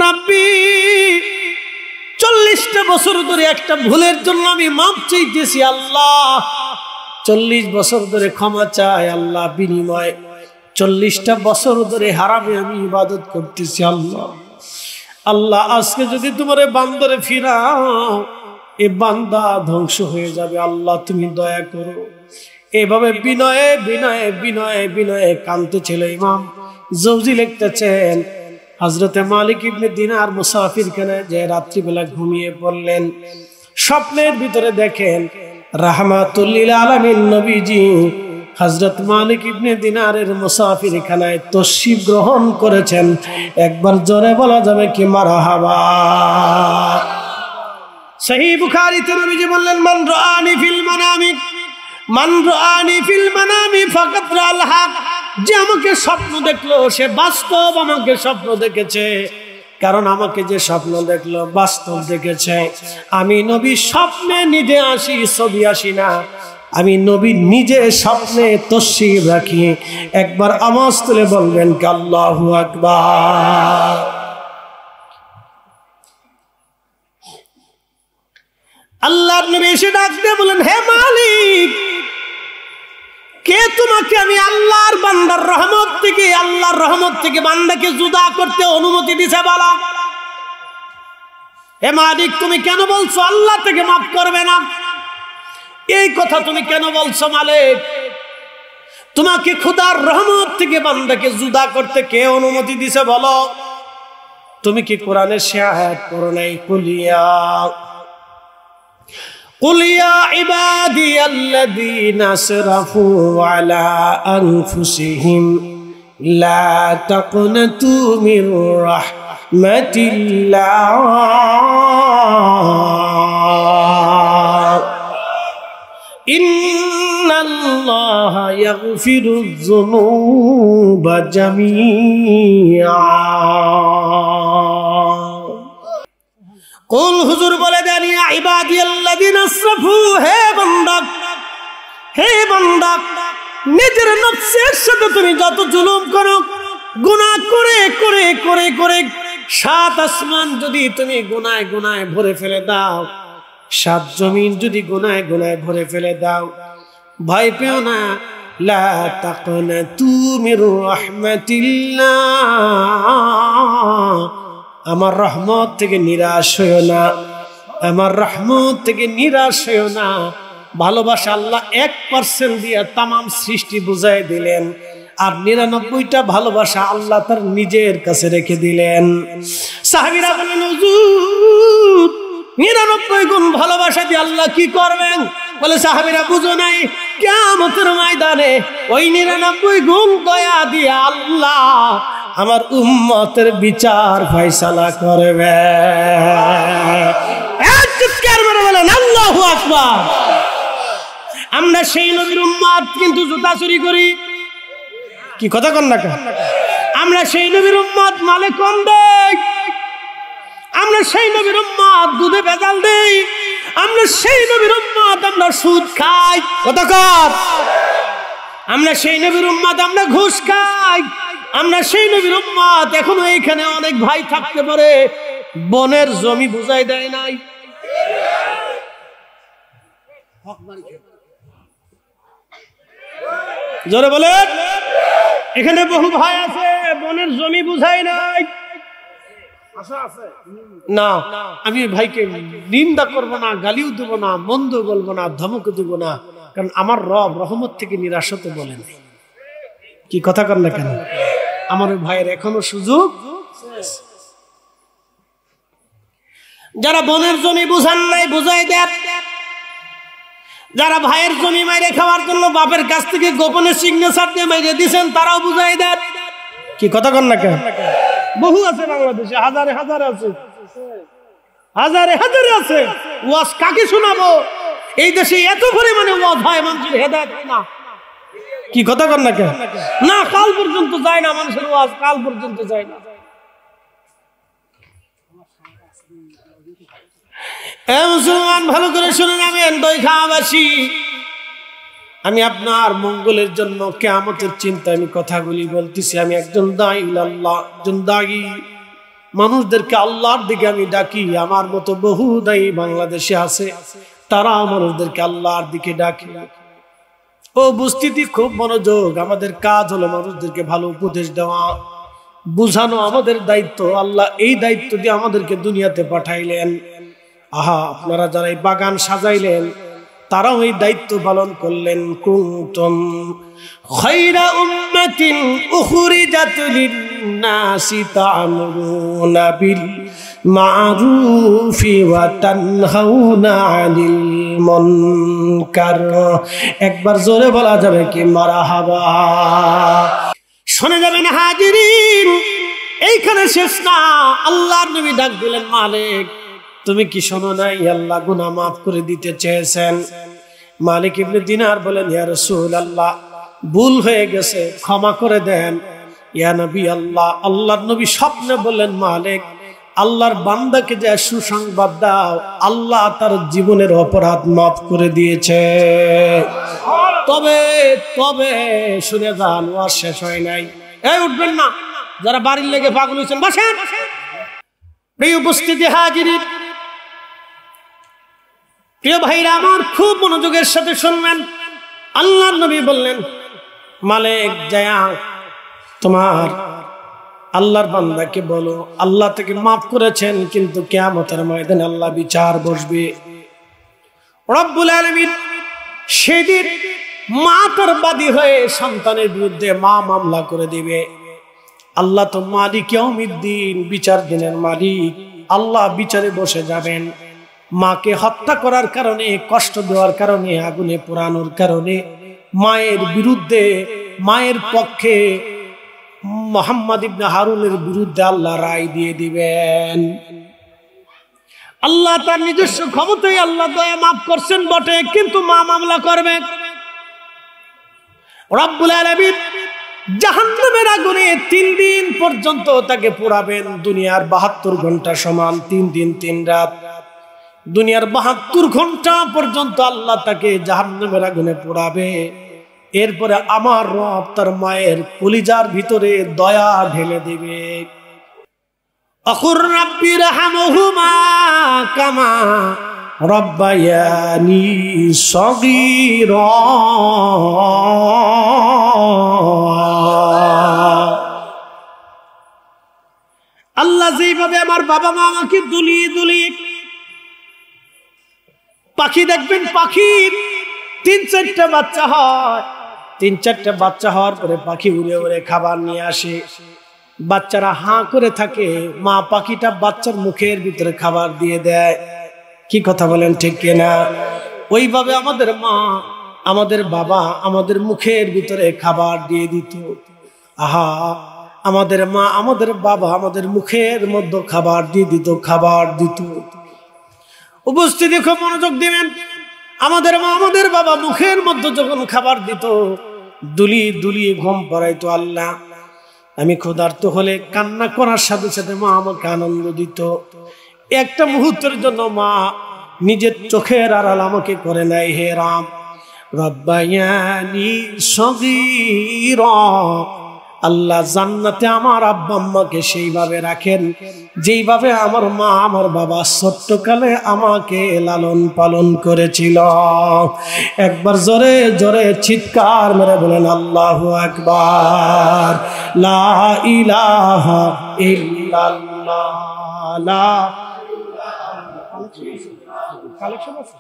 রাব্বি, 40টা বছর ধরে একটা ভুলের জন্য আমি মাফ চাইতেছি। আল্লাহ, 40 বছর ধরে ক্ষমা চাই। আল্লাহ, বিনিময় 40টা বছর ধরে হারামে আমি ইবাদত করতেছি। আল্লাহ, আল্লাহ, আজকে যদি তোমার বান্দারে ফিরাও, এ বান্দা ধ্বংস হয়ে যাবে। আল্লাহ, তুমি দয়া করো। এভাবে বিনয়ে বিনয়ে বিনয়ে বিনয়ে কাঁদতে ছিল ইমাম জৌজি। লিখতেছেন, হযরতে মালিক ইবনে দিনার মুসাফির খানায় যে রাত্রিবেলা ঘুমিয়ে পড়লেন, স্বপ্নের ভিতরে দেখেন রাহমাতুল লিল আলামিন নবীজি হযরত মালিক ইবনে দিনারের মুসাফির খানায় তশরিফ গ্রহণ করেছেন। একবার জোরে বলা যাবে কি মারহাবা? সহিহ বুখারীতে নবীজি বললেন, মান রাআনি ফিল মানামি, মান রাআনি ফিল মানামি ফাকাত রাআল হক। যে আমাকে স্বপ্ন দেখলো সে বাস্তব আমাকে স্বপ্ন দেখেছে, কারণ আমাকে যে স্বপ্ন দেখলো বাস্তব দেখেছে। আমি নবী স্বপ্নে নিজে আসি, ছবি আসি না। আমি নবী নিজে স্বপ্নে তশরিফ রাখি। একবার আওয়াজ তুলে বলবেন কি আল্লাহু আকবার। আল্লাহর নবী এসে ডাক দিয়ে বলেন, হে মালিক, কে তোমাকে আমি আল্লাহর বান্দার রহমত থেকে, আল্লাহর রহমত থেকে বান্দাকে জুদা করতে অনুমতি দিছে বলো? হে মালিক, তুমি কেন বলছো আল্লাহ থেকে মাফ করবে না? এই কথা তুমি কেন বলছো মালিক? তোমাকে খোদার রহমত থেকে বান্দাকে জুদা করতে কে অনুমতি দিছে বলো? তুমি কি কোরআনের সে আয়াত পড়ো নাই? قل يا عبادي الذين اسرفوا على أنفسهم لا تقنطوا من رحمة الله إن الله يغفر الذنوب جميعا। কুল হুজুর বলে দেন, ইয়া ইবাদিয়াল্লাযিনা আসরাফু, হে বান্দা, হে বান্দা, নিজের নফসের সাথে তুমি যত জুলুম করো, গুনাহ করে করে করে করে 7 আসমান যদি তুমি গুনাহে গুনাহে ভরে ফেলে দাও, 7 জমিন যদি গুনাহে গুনাহে ভরে ফেলে দাও, ভয় পেও না। লা তাকনাতু মির রাহমাতিল্লাহ, আমার রহমত থেকে নিরাশ হইও না, আমার রহমত থেকে নিরাশ হইও না। ভালোবাসা আল্লাহ 1% দিয়ে তাম সৃষ্টি বুঝাই দিলেন, আর 99টা ভালোবাসা আল্লাহ তার নিজের কাছে রেখে দিলেন। সাহাবীরা বলেন, হুজুর 99 গুণ ভালোবাসা দিয়ে আল্লাহ কি করবেন? বলে সাহাবীরা বুঝো নাই, কিয়ামতের ময়দানে ওই 99 গুণ দয়া দিয়ে আল্লাহ আমার উম্মতের বিচার ফয়সালা করবে। চিৎকার করে বলেন আল্লাহু আকবার। আমরা সেই নবীর উম্মত, কিন্তু জুতা চুরি করি। কি কথা কন না? আমরা সেই নবীর উম্মত, মালে কম দেই। আমরা সেই নবীর উম্মত, দুধে ভেজাল দেই। আমরা সেই নবীর উম্মত, আমরা সুদ খাই। কথা কর। আমরা সেই নবীর উম্মত, আমরা ঘুষ খাই। আমরা সেই নবীর উম্মত, এখনো এখানে অনেক ভাই থাকতে পারে বনের জমি বুঝাই দেয় নাই। জোরে বলেন। এখানে বহু ভাই আছে বনের জমি বুঝাই নাই। না, আমি ভাইকে নিন্দা করব না, গালিও দেব না, মন্দ বলবো না, ধমক দেব না, কারণ আমার রব রহমত থেকে নিরাশ হতে বলেন। কি কথা কর না কেন? আমার ভাইয়ের এখনো সুযোগ। যারা বনের জমি বুঝান নাই, বুঝাই দেন। যারা ভাইয়ের জমি মাইরে খাওয়ার জন্য বাপের কাছ থেকে গোপনে সিগনেচার দিয়ে মাইরে দিয়েছেন, তারাও বুঝাই দেন। কি কথা কর না কেন? বহু আছে বাংলাদেশে, হাজারে হাজারে আছে, হাজারে হাজারে আছে। ওয়াজ কাকে শোনাবো? এই দেশে এত পরিমাণে ওয়াজ হয়, মানুষের হেদায়েত হয় না। কি কথা কর না কেন? না, কাল পর্যন্ত যায় না মানুষের ওয়াজ, কাল পর্যন্ত যায় না। মুসলমান ভালো করে শুনে নেবেন, দইখাবাসী, আমি আপনার মঙ্গলের জন্য কিয়ামতের চিন্তা আমি কথাগুলি বলতেছি। আমি একজন দাঈ ইলাল্লাহ, একজন দাঈ, মানুষদেরকে আল্লাহর দিকে আমি ডাকি। আমার মতো বহু দাঈ বাংলাদেশে আছে, তারা মানুষদেরকে আল্লাহর দিকে ডাকি। ও উপস্থিতি, খুব মনোযোগ। আমাদের কাজ হলো মানুষদেরকে ভালো উপদেশ দেওয়া, বুঝানো আমাদের দায়িত্ব। আল্লাহ এই দায়িত্ব দিয়ে আমাদেরকে দুনিয়াতে পাঠাইলেন। আহা, আপনারা যারা এই বাগান সাজাইলেন, তারাও এই দায়িত্ব পালন করলেন। কুনতুম খায়রা উম্মাতিন উখরিজাত লিন-নাসি তা'মুরুনা বিল মা'রুফি ওয়া তানহাউনা আনিল মুনকার। একবার জোরে বলা যাবে কি মারহাবা? শুনে যাবেন হাজিরিন, এইখানে শেষ না। আল্লাহর নবী ডাক দিলেন, মালিক তুমি কি শোনো নাই আল্লাহ গুনাহ মাফ করে দিতে চেয়েছেন? মালিক ইবনে দিনার বলেন, ইয়া রাসূলুল্লাহ, ভুল হয়ে গেছে, ক্ষমা করে দেন। ইয়া নবী আল্লাহ, আল্লাহর নবী স্বপ্নে বললেন, মালিক আল্লাহর বান্দাকে যে সুসংবাদ দাও, আল্লাহ তার জীবনের অপরাধ মাফ করে দিয়েছে। তবে তবে শুনে যান, ওয়াজ শেষ হয় নাই। এই উঠবেন না, যারা বাড়ির লেগে পাগল হয়েছেন বসেন। প্রিয় উপস্থিতি হাজিরিন, প্রিয় ভাইরা আমার, খুব মনোযোগের সাথে শুনবেন। আল্লাহর নবী বললেন, মালিক যায়া তোমার আল্লাহর বান্দাকে বলো আল্লাহ থেকে মাফ করেছেন, কিন্তু কিয়ামতের ময়দানে আল্লাহ বিচার বসবে। রব্বুল আলামিন সেদিন মা তার বাদী হয়ে সন্তানের বিরুদ্ধে মা মামলা করে দিবে। আল্লাহ তো মালিক ইয়াউমিদ্দিন, বিচার দিনের মালিক। আল্লাহ বিচারে বসে যাবেন। মাকে হত্যা করার কারণে, কষ্ট দেওয়ার কারণে, আগুনে পোড়ানোর কারণে মায়ের বিরুদ্ধে, মায়ের পক্ষে মুহাম্মদ ইবনে হারুনের বিরুদ্ধে আল্লাহ রায় দিয়ে দিবেন। আল্লাহ তার নিজস্ব ক্ষমতায় আল্লাহ দয়া মাফ করছেন বটে, কিন্তু মা মামলা করবে। রব্বুল আলামিন জাহান্নামের আগুনে 3 দিন পর্যন্ত তাকে পোড়াবেন। দুনিয়ার 72 ঘন্টা সমান 3 দিন 3 রাত। দুনিয়ার 72 ঘন্টা পর্যন্ত আল্লাহ তাকে জাহান্নামের আগুনে পোড়াবে। এরপরে আমার রব তার মায়ের কলিজার ভিতরে দয়া ঢেলে দেবে। আকুর রাব্বি রাহমহুমা কামা রব্বায়ানি সগীরা। আল্লাহ যেভাবে আমার বাবা মা আমাকে দুলিয়ে দুলিয়ে, পাখি দেখবেন, পাখির 3-4টা বাচ্চা হয়। 3-4টা বাচ্চা হওয়ার পরে পাখি উড়ে উড়ে খাবার নিয়ে আসে। বাচ্চারা হাঁ করে থাকে, মা পাখিটা বাচ্চার মুখের ভিতরে খাবার দিয়ে দেয়। কি কথা বলেন ঠিক কিনা? ওইভাবে আমাদের মা আমাদের বাবা আমাদের মুখের ভিতরে খাবার দিয়ে দিত। আহা, আমাদের মা আমাদের বাবা আমাদের মুখের মধ্যে খাবার দিয়ে দিত, খাবার দিত। উপস্থিতি খুব মনোযোগ দিবেন। আমাদের মা আমাদের বাবা মুখের মধ্যে যখন খাবার দিত, দুলিয়ে দুলিয়ে ঘুম পড়াইতো। আল্লাহ, আমি ক্ষুধার্ত হলে কান্না করার সাথে সাথে মা আমাকে আনন্দ দিত। একটা মুহূর্তের জন্য মা নিজের চোখের আড়াল আমাকে করে নাই। হে রাম, রব্বায়ানি সগীরা, আল্লাহ জান্নাতে আমার আব্বা আম্মাকে সেইভাবে রাখেন যেইভাবে আমার মা আমার বাবা ছোট্টকালে আমাকে লালন পালন করেছিল। একবার জোরে জোরে চিৎকার মেরে বলেন আল্লাহু আকবার। লা ইলাহা ইল্লাল্লাহ। লা কালেকশন আছে।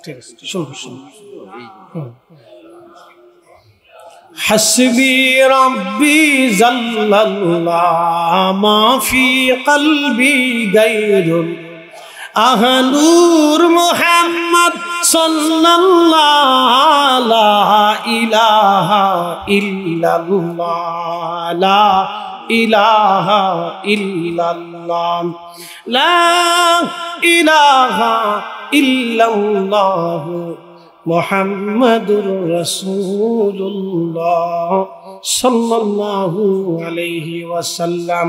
ঠিক আছে, শুনুন শুনুন। হাসবি রাব্বি জাল্লাল্লাহ মা ফি কলবি গায়রুল আহনুর মুহাম্মদ সাল্লাল্লাহু লা ইলাহা ইল্লাল্লাহ। লা ইলাহা ইল্লাল্লাহ। লা ইলাহা ইল্লাল্লাহ মুহাম্মাদুর রাসূলুল্লাহ সাল্লাল্লাহু আলাইহি ওয়াসাল্লাম।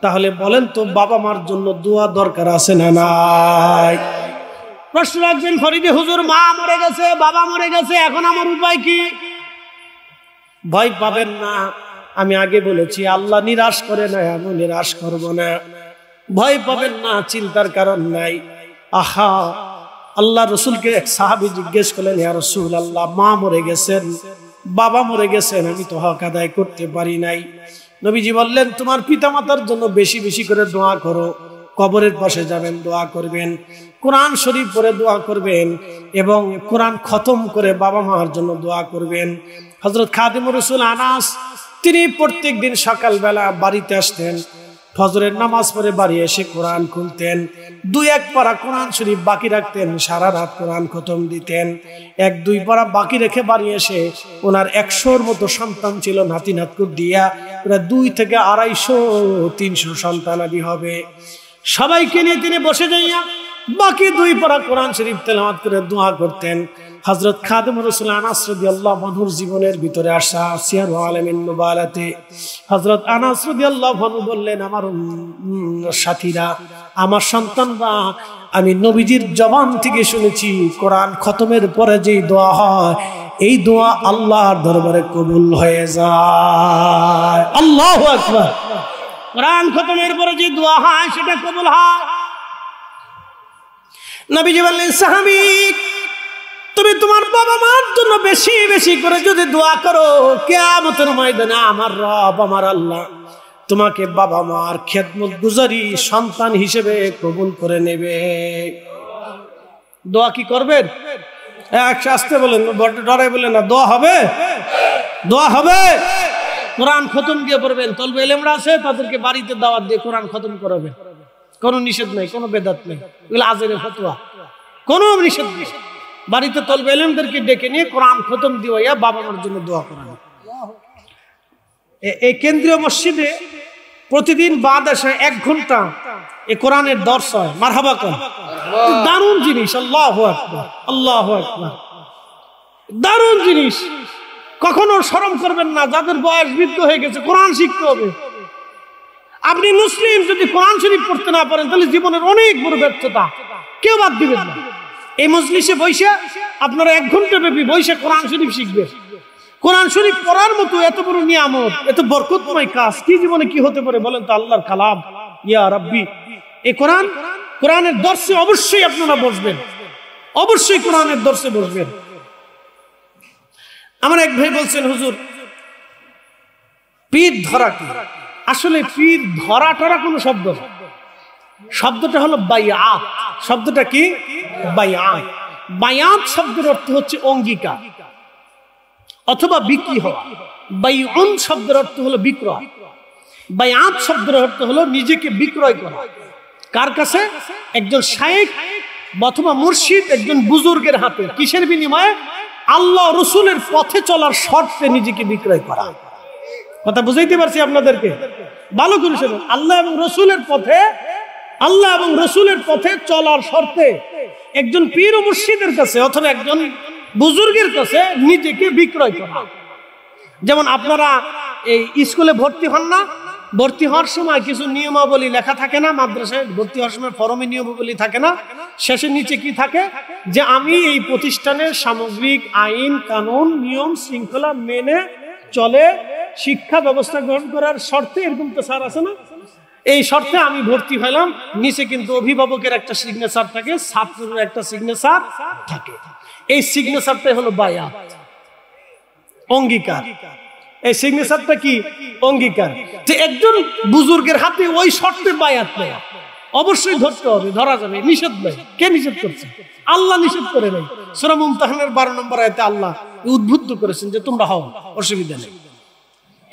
তাহলে বলেন তো, বাবা মার জন্য দোয়া দরকার আছে না নাই? প্রশ্ন রাখবেন ফরিদে হুজুর, মা মরে গেছে, বাবা মরে গেছে, এখন আমার উপায় কি? ভয় পাবেন না। আমি আগে বলেছি আল্লাহ নিরাশ করে না, আমি নিরাশ করব না। ভয় পাবেন না, চিন্তার কারণ নাই। আহা, আল্লাহ রসুলকে এক সাহাবী জিজ্ঞেস করলেন, ইয়া রাসূলুল্লাহ, মা মরে গেছেন, বাবা মরে গেছেন, আমি তো হক আদায় করতে পারি নাই। নবীজি বললেন, তোমার পিতামাতার জন্য বেশি বেশি করে দোয়া করো। কবরের পাশে যাবেন, দোয়া করবেন, কোরআন শরীফ পড়ে দোয়া করবেন এবং কোরআন খতম করে বাবা মার জন্য দোয়া করবেন। হযরত খাদিমুর রাসূল আনাস, তিনি প্রত্যেক দিন সকালবেলা বাড়িতে আসতেন, ফজরের নামাজ পড়ে বাড়ি এসে কোরআন খুলতেন, দুই এক পারা কোরআন শরীফ বাকি রাখতেন, সারা রাত কোরআন খতম দিতেন। এক দুই পারা বাকি রেখে বাড়ি এসে ওনার 100-র মতো সন্তান ছিল, নাতি নাতকুর দিয়া ওরা 2 থেকে 250-300 সন্তানাদি হবে। সবাইকে নিয়ে তিনি বসে যাইয়া বাকি 2 পারা কোরআন শরীফ তেলাওয়াত করে দোয়া করতেন। হযরত খাদিমুর রাসূল আনাস রাদিয়াল্লাহু আনহুর জীবনের ভিতরে আসা সিয়ার আলামিন নুবালাতে হযরত আনাস রাদিয়াল্লাহু আনহু বললেন, আমার সাথীরা, আমার সন্তানরা, আমি নবীজির জবান থেকে শুনেছি কোরআন খতমের পরে যেই দোয়া হয়, এই দোয়া আল্লাহর দরবারে কবুল হয়ে যায়। আল্লাহু আকবার। কোরআন খতমের পরে যে দোয়া হয় সেটা কবুল হয়। নবীজি বললেন, সাহাবী, তুমি তোমার বাবা মার জন্য বেশি বেশি করে যদি দোয়া করো, কিয়ামতের ময়দানে আমার রব আমার আল্লাহ তোমাকে বাবা মার খেদমত গুজারি সন্তান হিসেবে কবুল করে নেবে। দোয়া কি করবেন? একসাথে বলেন, ডরে বলেন না। দোয়া হবে, দোয়া হবে। কোরআন খতম দিয়ে পড়বেন। তলবে ইলমরা আছে, তাদেরকে বাড়িতে দাওয়াত দিয়ে কোরআন খতম করাবে। কোনো নিষেধ নেই, কোনো বেদাত নেই, এগুলো আজেরে ফতোয়া, কোনো নিষেধ নেই। বাড়িতে তলবে ইলমদেরকে ডেকে নিয়ে কোরআন খতম দিয়ে বাবা মার জন্য দোয়া করানো। এই কেন্দ্রীয় মসজিদে প্রতিদিন বাদ আসে 1 ঘন্টা এই কোরআনের দর্শ হয়। মারহাবা কোন, দারুণ জিনিস। আল্লাহু আকবার, আল্লাহু আকবার, দারুণ জিনিস। কখনো শরম করবেন না। যাদের বয়স বৃদ্ধ হয়ে গেছে, কোরআন শিখতে হবে। আপনি মুসলিম, যদি কোরআন শরীফ পড়তে না পারেন তাহলে জীবনের অনেক বড় ব্যর্থতা, কেউ বাদ দিবেন না। এই মজলিসে বৈশা আপনারা 1 ঘন্টা ব্যাপী বৈশা কোরআন শরীফ শিখবেন। কোরআন শরীফ পড়ার মতো এত বড় নিয়ামত, এত বরকতময় কাজ কি জীবনে কি হতে পারে বলেন তো? আল্লাহর কালাম, ইয়া রাব্বি। এই কোরআন, কোরআনের দর্শে অবশ্যই আপনারা বসবেন, অবশ্যই কোরআনের দর্শে বসবেন। আমার এক ভাই বলছেন, হুজুর পীর ধরা কি? আসলে পীর ধরা টরা কোনো শব্দ না, শব্দটা হলো বাইআত। শব্দটা কি? বাইআত। বায়াত শব্দের অর্থ হচ্ছে অঙ্গীকার অথবা বিক্রি হওয়া। বাইউন শব্দের অর্থ হলো বিক্রয়। বায়াত শব্দের অর্থ হলো নিজেকে বিক্রয় করা। কার কাছে? একজন শায়েখ অথবা মুর্শিদ, একজন বুজুর্গের হাতে। কিসের বিনিময়ে? আল্লাহ রসুলের পথে চলার শর্তে নিজেকে বিক্রয় করা। কথা বুঝাইতে পারছি আপনাদেরকে? ভালো করে শুনুন। আল্লাহ এবং রসুলের পথে চলার শর্তে একজন পীর ও মুর্শিদের কাছে অথবা একজন বুজুর্গের কাছে নিজেকে বিক্রয় করা। যেমন আপনারা এই স্কুলে ভর্তি হন না, ভর্তি হওয়ার সময় কিছু নিয়মাবলী লেখা থাকে না? মাদ্রাসায় ভর্তি হওয়ার সময় ফরমে নিয়মাবলী থাকে না? শেষে নিচে কি থাকে? যে আমি এই প্রতিষ্ঠানের সামগ্রিক আইন কানুন নিয়ম শৃঙ্খলা মেনে চলে শিক্ষা ব্যবস্থা গ্রহণ করার শর্তে, এরকম তো স্যার আছে না? এই শর্তে আমি ভর্তি হলাম। নিচে কিন্তু অভিভাবকের একটা সিগনেচার থাকে, ছাত্রের একটা সিগনেচার থাকে। এই সিগনেচারটাই হলো বায়াত, অঙ্গীকার। এই সিগনেচারটা কি? অঙ্গীকার। যে একজন বুজুর্গের হাতে ওই শর্তে বায়াত নেয়, অবশ্যই ধরতে হবে, ধরা যাবে, নিষেধ নেই। কে নিষেধ করছে? আল্লাহ নিষেধ করে নাই। সূরা মুমতাহানার 12 নম্বর আয়াতে আল্লাহ উদ্বুদ্ধ করেছেন যে তোমরা হও, অসুবিধা নেই।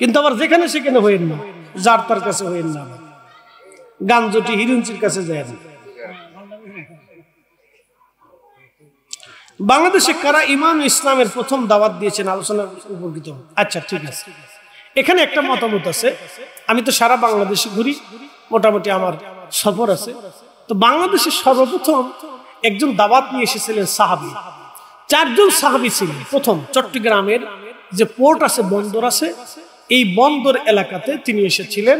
কিন্তু আবার যেখানে সেখানে হইেন না, যার তার কাছে হইেন না, গাঞ্জটি হিরুঞ্চির কাছে যায় না। বাংলাদেশে কারা ইমান ইসলামের প্রথম দাওয়াত দিয়েছেন? আলোচনা উপকৃত। আচ্ছা, ঠিক আছে। এখানে একটা মতামত আছে। আমি তো সারা বাংলাদেশে ঘুরি, মোটামুটি আমার সফর আছে। তো বাংলাদেশে সর্বপ্রথম একজন দাওয়াত নিয়ে এসেছিলেন সাহাবী। 4 জন সাহাবী ছিলেন। প্রথম চট্টগ্রামের যে পোর্ট আছে, বন্দর আছে, এই বন্দর এলাকাতে তিনি এসেছিলেন।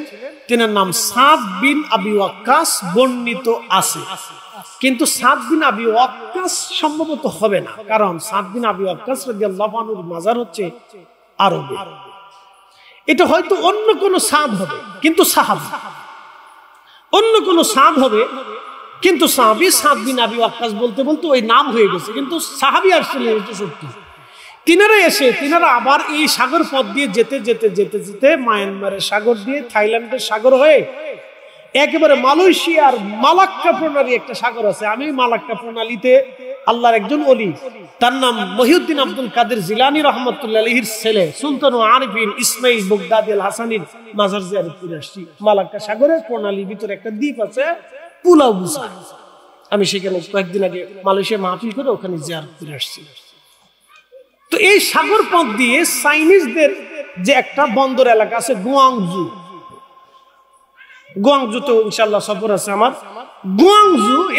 তিনার নাম সাদ বিন আবি ওয়াক্কাস বর্ণিত আছে, কিন্তু সাদ বিন আবি ওয়াক্কাস সম্ভবত হবে না, কারণ সাদ বিন আবি ওয়াক্কাস রাদিয়াল্লাহু আনহুর মাজার হচ্ছে আরবে। এটা হয়তো অন্য কোন সাদ হবে, কিন্তু সাহাবী। অন্য কোন সাদ হবে, কিন্তু সাহাবী। সাদ বিন আবি ওয়াক্কাস বলতে বলতে ওই নাম হয়ে গেছে, কিন্তু সাহাবী আসলে এটা সত্যি। তিনারা আবার এই সাগর পথ দিয়ে যেতে যেতে যেতে যেতে মায়ানমারের সাগর দিয়ে থাইল্যান্ডের সাগর হয়ে একেবারে মালয়েশিয়ার মালাক্কা প্রণালী একটা সাগর আছে। আমি মালাক্কা প্রণালীতে আল্লাহর একজন ওলি, তার নাম মহিউদ্দিন আব্দুল কাদের জিলানী রাহমাতুল্লাহ আলাইহির ছেলে সুলতান আরিফিন ইসমাইল বগদাদি আল হাসানির মাজার জিয়ারত করে আসছি। মালাক্কা সাগরের প্রণালীর ভিতরে একটা দ্বীপ আছে, পুলাও বুসা। আমি সেখানে কয়েকদিন আগে মালয়েশিয়া মাহফিল করে ওখানে জিয়ারত করে আসছি। তো এই সাগর পথ দিয়ে চাইনিজদের যে একটা বন্দর এলাকা আছে গুয়াংজুতে ইনশাআল্লাহ সফর আছে আমার।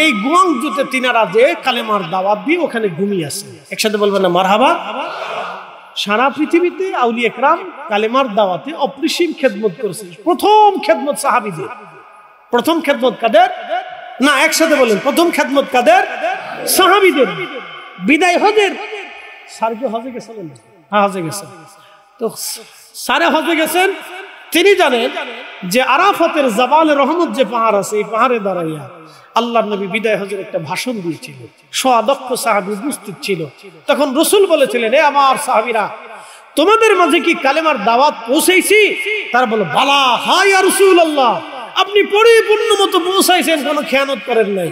এই গুয়াংজুতে তিনারা যে কালেমার দাওয়াত দিয়ে ওখানে ঘুমিয়ে আছে। একসাথে বলবেন না মারহাবা। সারা পৃথিবীতে আউলিয়া একরাম কালেমার দাওয়াতে অপরিসীম খেদমত করেছে। প্রথম খেদমত সাহাবীদের। প্রথম খেদমত কাদের? না, একসাথে বলেন, প্রথম খেদমত কাদের? সাহাবীদের। বিদায় হজের স্যার কি হজে গেছিলেন? হ্যাঁ, হজে গেছেন। তো স্যারে হজে গেছেন। তিনি জানেন যে আরাফাতের জাবালে রহমত যে পাহাড় আছে, এই পাহাড়ে দাঁড়াইয়া আল্লাহর নবী বিদায় হজের একটা ভাষণ দিয়েছিলেন। সোয়াদক্ষ সাহাবী উপস্থিত ছিল। তখন রাসূল বলেছিলেন, হে আমার সাহাবীরা, তোমাদের মাঝে কি কালেমার দাওয়াত পৌঁছেছি? তারা বলল, বালা, হ্যাঁ ইয়া রাসূলুল্লাহ, আপনি পরিপূর্ণ মতো পৌঁছাইছেন, কোনো খেয়ানত করেন নাই।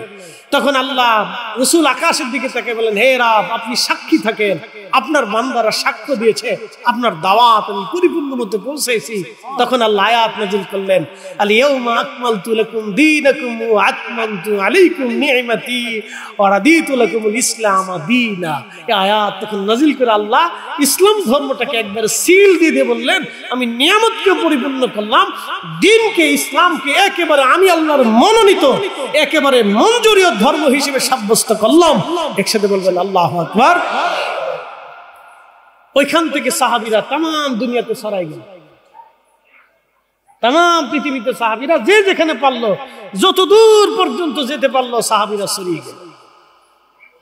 তখন আল্লাহ রাসূল আকাশের দিকে তাকিয়ে বলেন, হে রাব, আপনি সাক্ষী থাকেন, আপনার বান্দারা সাক্ষ্য দিয়েছে আপনার দাওয়াত আমি পরিপূর্ণ মতো পৌঁছেছি। তখন আল্লাহ আয়াত নাযিল করলেন, আল ইয়াউমা আকমালতু লাকুম দীনাকুম ওয়া আতমামতু আলাইকুম নি'মাতি ওয়া রাদিতু লাকুমুল ইসলাম দীনা। এই আয়াত তখন নাযিল করে আল্লাহ ইসলাম ধর্মটাকে একবার সিল দিয়ে বললেন, আমি নিয়ামতকে পরিপূর্ণ করলাম, দ্বীনকে, ইসলামকে একেবারে আমি আল্লাহর মনোনীত, একেবারে মঞ্জুরীয় ধর্ম হিসেবে সাব্যস্ত করলাম। একসাথে বলবেন আল্লাহু আকবার। ওইখান থেকে সাহাবীরা তাম দুনিয়াতে ছড়াই গেল। তাম পৃথিবীতে সাহাবীরা যে যেখানে পারলো, যত দূর পর্যন্ত যেতে পারলো, সাহাবীরা ছড়িয়ে গেল।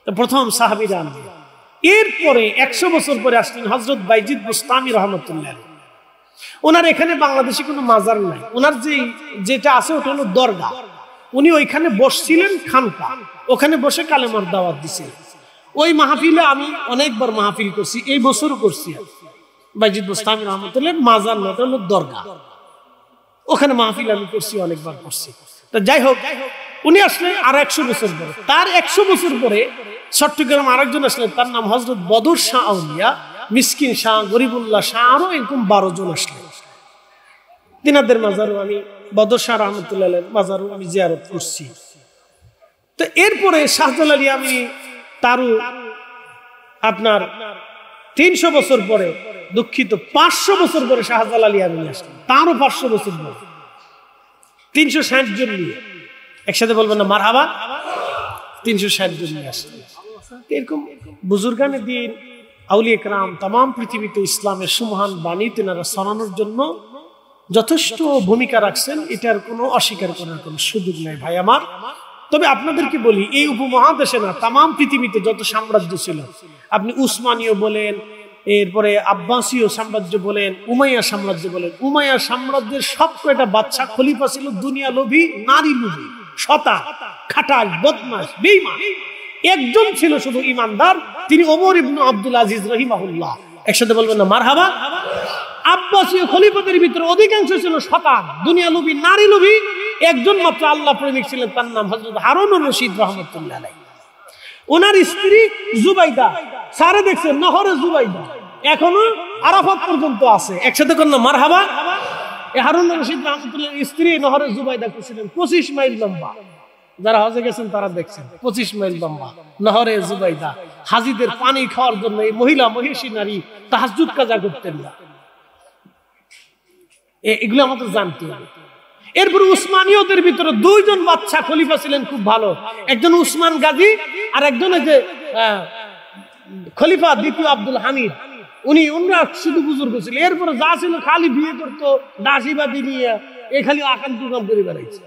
তো প্রথম সাহাবীরা। এরপরে 100 বছর পরে আসলেন হযরত বাইজিদ বুস্তামি রাহমাতুল্লাহ। ওনার এখানে বাংলাদেশে কোনো মাজার নাই। ওনার যেটা আছে ওটা হলো দরগা। উনি ওইখানে বসছিলেন, খানকা, ওখানে বসে কালেমার দাওয়াত দিছিলেন। ওই মাহফিলে আমি অনেকবার মাহফিল করছি, এই বছরও করছি। বাইজিদ বুস্তামি রাহমাতুল্লাহ মাজার না, ওটা হলো দরগা। ওখানে মাহফিল আমি করছি, অনেকবার করছি। তো যাই হোক, উনি আসলে আর 100 বছর পরে, তার 100 বছর পরে চট্টগ্রাম আরেকজন আসলেন, তার নাম হযরত বদর শাহ আউলিয়া, মিসকিন শাহ, গরিবুল্লাহ শাহ, আরো এরকম 12 জন আসলেন। তিনাদের মাজারও আমি, বদর শাহ রহমতুল্লাহ মাজারও আমি জিয়ারত করছি। তো এরপরে শাহজালাল আমি তারও আপনার 300 বছর পরে, দুঃখিত 500 বছর পরে শাহজালাল আমি আসলেন, তারও 500 বছর পরে 360 জন নিয়ে, একসাথে বলবেন না মারহাবা, 360 জন নিয়ে আসলেন। এরকম বুজুর্গানে দিন, আউলিয়া কেরাম তাম পৃথিবীতে ইসলামের সুমহান বাণী তেনারা ছড়ানোর জন্য যথেষ্ট ভূমিকা রাখছেন, এটার কোনো অস্বীকার করার কোনো সুযোগ নেই ভাই আমার। তবে আপনাদেরকে বলি, এই উপমহাদেশে না, তাম পৃথিবীতে যত সাম্রাজ্য ছিল, আপনি উসমানীয় বলেন, এরপরে আব্বাসীয় সাম্রাজ্য বলেন, উমাইয়া সাম্রাজ্য বলেন, উমাইয়া সাম্রাজ্যের সব কয়টা বাদশা খলিফা ছিল দুনিয়া লোভী, নারী লোভী, শতা, খাটাল, বদমাশ, বেঈমান। একজন ছিল শুধু ইমানদার, তিনি ওমর ইবনে আব্দুল আজিজ রাহিমাহুল্লাহ। একসাথে বলবেন না মারহাবা। আব্বাসীয় খলিফাদের ভিতরে অধিকাংশ ছিল শতান, দুনিয়া লোভী, নারী লোভী। একজন মাত্র আল্লাহ প্রেমিক ছিলেন, তার নাম হযরত হারুনুর রশিদ রাহমাতুল্লাহ আলাইহি। ওনার স্ত্রী জুবাইদা, সারা দেখছেন নহরে জুবাইদা, এখনো আরাফাত পর্যন্ত আছে। একসাথে কোন মারহাবা। এই হারুনুর রশিদ রাহমাতুল্লাহ স্ত্রী নহরে জুবাইদা ছিলেন 25 মাইল লম্বা। যারা হজে গেছেন তারা দেখছেন 25 মাইল লম্বা নহরে জুবাইদা। হাজিদের পানি খাওয়ার জন্য এই মহিলা, মহিষী নারী তাহাজ্জুদ কাজা করতেন না। এগুলো আমাদের জানতে হবে। এরপর উসমানীয়দের ভিতরে 2 জন বাদশা খলিফা ছিলেন খুব ভালো, একজন উসমান গাজী আর একজন যে খলিফা দ্বিতীয় আব্দুল হামিদ। উনি শুধু বুজুর্গ ছিল। এরপরে যা ছিল খালি বিয়ে করতো, দাসীবাদী নিয়ে এই খালি আকাম কুকাম করে বেড়াইছে।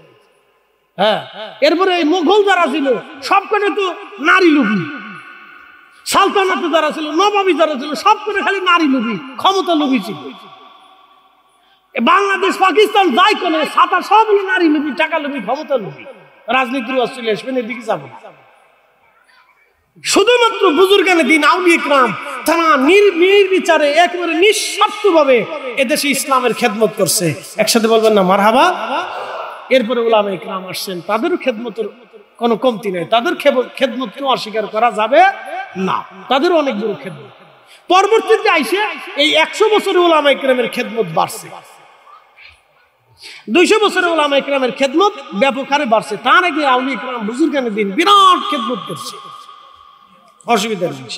হ্যাঁ, এরপরে এই মুঘল যারা ছিল সবকটা তো নারী লোভী, সালতানাতে যারা ছিল, নবাবী যারা ছিল সবকটা খালি নারী লোভী, ক্ষমতা লোভী ছিল। বাংলাদেশ, পাকিস্তান যাই কোন সাতা সব হলো নারী লোভী, টাকা লোভী, ক্ষমতা লোভী। রাজনীতির চলে আসবেন, এদিকে যাবো। শুধুমাত্র বুজুর্গানে দিন আউলিয়া কেরাম তারা নির্বিচারে একেবারে নিঃস্বার্থভাবে এদেশে ইসলামের খেদমত করছে। একসাথে বলবেন না মারহাবা। এরপরে উলামায়ে কেরাম আসছেন, তাদেরও খেদমতের কোনো কমতি নেই, তাদের খেদমতকে অস্বীকার করা যাবে না, তাদেরও অনেক বড় খেদমত। পরবর্তীতে আইসে এই 100 বছরে উলামায়ে কেরামের খেদমত বাড়ছে, 200 বছরে উলামায়ে কেরামের খেদমত ব্যাপক হারে বাড়ছে। তার আগে আউলিয়া কেরাম বুজুর্গানে দিন বিরাট খেদমত করছে, অসুবিধা নেই।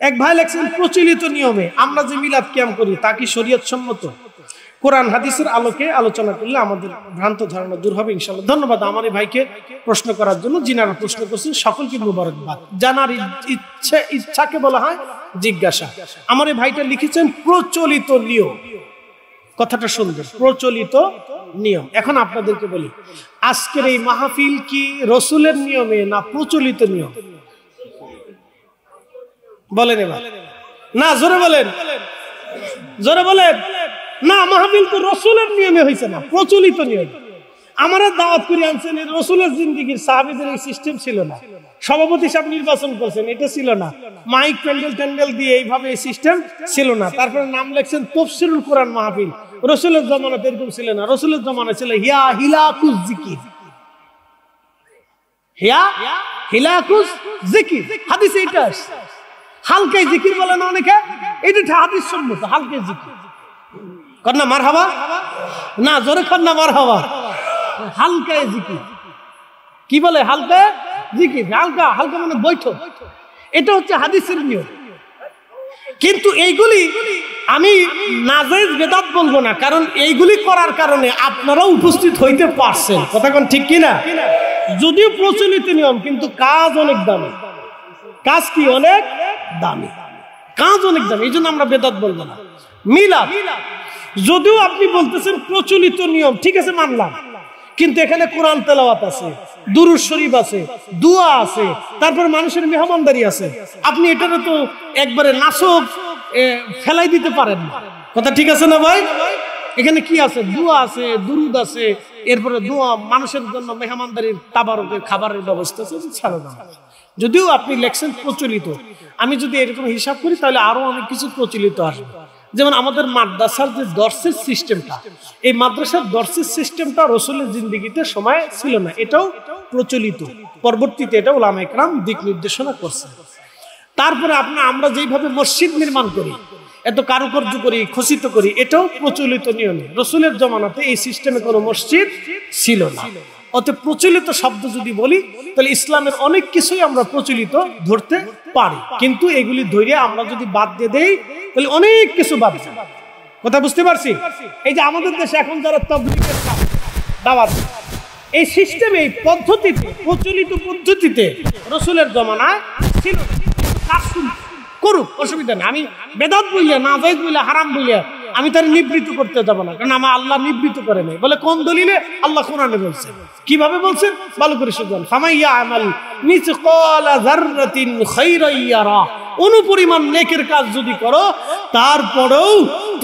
এক ভাই লেখছেন, প্রচলিত নিয়মে আমরা যে মিলাদ কিয়াম করি তা কি শরীয়ত সম্মত? কোরআন হাদিসের আলোকে আলোচনা করলে আমাদের ভ্রান্ত ধারণা দূর হবে ইনশাআল্লাহ। ধন্যবাদ আমার এই ভাইকে প্রশ্ন করার জন্য। যিনারা প্রশ্ন করছেন সকলকে মুবারকবাদ। জানার ইচ্ছাকে বলা হয় জিজ্ঞাসা। আমার এই ভাইটা লিখেছেন প্রচলিত নিয়ম, কথাটা সুন্দর, প্রচলিত নিয়ম। এখন আপনাদেরকে বলি, আজকের এই মাহফিল কি রাসূলের নিয়মে না প্রচলিত নিয়ম? বলেন এবার না, জোরে বলেন, জোরে বলেন না। মাহফিল তো রাসূলের নিয়মে হইছে না, প্রচলিত নিয়ম। আমারা দাওয়াত করে আনছেন, রাসূলের জিন্দেগীর সাহাবীদের এই সিস্টেম ছিল না। সভাপতি সাহেব নির্বাচন করছেন, এটা ছিল না। মাইক প্যান্ডেল দিয়ে এইভাবে এই সিস্টেম ছিল না। তারপরে নাম লেখছেন তাফসীরুল কোরআন মাহফিল। রাসূলের জামানাতে এরকম ছিল না। রাসূলের জামানায় ছিল হিয়া হিলাকুজ জিকির, হিয়া হিলাকুজ জিকির। হাদিসে এটা হালকাই জিকির বলে না অনেকে, এটা হাদিস সম্মত হালকাই জিকির। কন্যা মারহাবা না, জোরে কন্যা মারহাবা। হালকায় জিকির কি বলে? হালকা জিকির, হালকা হালকা মানে বৈঠক। এটা হচ্ছে হাদিসের নিয়ম। কিন্তু এইগুলি আমি নাজায়েজ বেদাত বলবো না, কারণ এইগুলি করার কারণে আপনারাও উপস্থিত হইতে পারছেন। কথা কোন ঠিক কিনা? যদিও প্রচলিত নিয়ম, কিন্তু কাজ অনেক দামি। কাজ কি? অনেক দামি, কাজ অনেক দামি। এই জন্য আমরা বেদাত বলবো না। মিলাদ যদিও আপনি বলতেছেন প্রচলিত নিয়ম, ঠিক আছে মানলাম, কিন্তু এখানে কোরআন তেলাওয়াত আছে, দুরূদ শরীফ আছে, দোয়া আছে, তারপর মানুষের মেহমানদারি আছে। আপনি এটারে তো একবারে নাসব ফেলাই দিতে পারেন না। কথা ঠিক আছে না ভাই? এখানে কি আছে? দোয়া আছে, দুরূদ আছে, এরপরে দোয়া, মানুষের জন্য মেহমানদারির তাবারকের খাবারের ব্যবস্থা আছে, ছাড়া না। যদিও আপনি লেখছেন প্রচলিত, আমি যদি এরকম হিসাব করি তাহলে আরো অনেক কিছু প্রচলিত আসবে। যেমন আমাদের মাদ্রাসার যে দর্শের সিস্টেমটা, এই মাদ্রাসার দর্শের সিস্টেমটা রাসূলের জিন্দেগিতে সময় ছিল না, এটাও প্রচলিত, পরবর্তীতে এটা উলামায়ে কেরাম দিক নির্দেশনা করছে। তারপরে আমরা যেইভাবে মসজিদ নির্মাণ করি, এত কারুকার্য করি, খচিত করি, এটাও প্রচলিত নিয়মে। রাসূলের জামানাতে এই সিস্টেমে কোনো মসজিদ ছিল না। অতএব প্রচলিত শব্দ যদি বলি তাহলে ইসলামের অনেক কিছুই আমরা প্রচলিত ধরতে পারি, কিন্তু এগুলি ধরে আমরা যদি বাদ দিয়ে দেই তাহলে অনেক কিছু বাদ যায়। কথা বুঝতে পারছি? এই যে আমাদের দেশে এখন যারা তাবলীগের দাওয়াত, এই সিস্টেমে, এই পদ্ধতিতে, প্রচলিত পদ্ধতিতে রাসূলের জামানায় ছিল। করুক, অসুবিধা নেই। আমি বেদাত বইলে, নাজায়েজ বইলে, হারাম বইলে আমি তার নিবৃত্ত করতে যাব না, কারণ আমার আল্লাহ নিবৃত্ত করে নাই। বলে কোন দলিলে? আল্লাহ কোরআনে বলছে। কিভাবে বলছে? ভালো করে শুনুন। ফামাইয়া আমাল মিসকালা যাররাতিন খায়রান ইয়ারা, অনুপরিমাণ নেকের কাজ যদি করো তারপরেও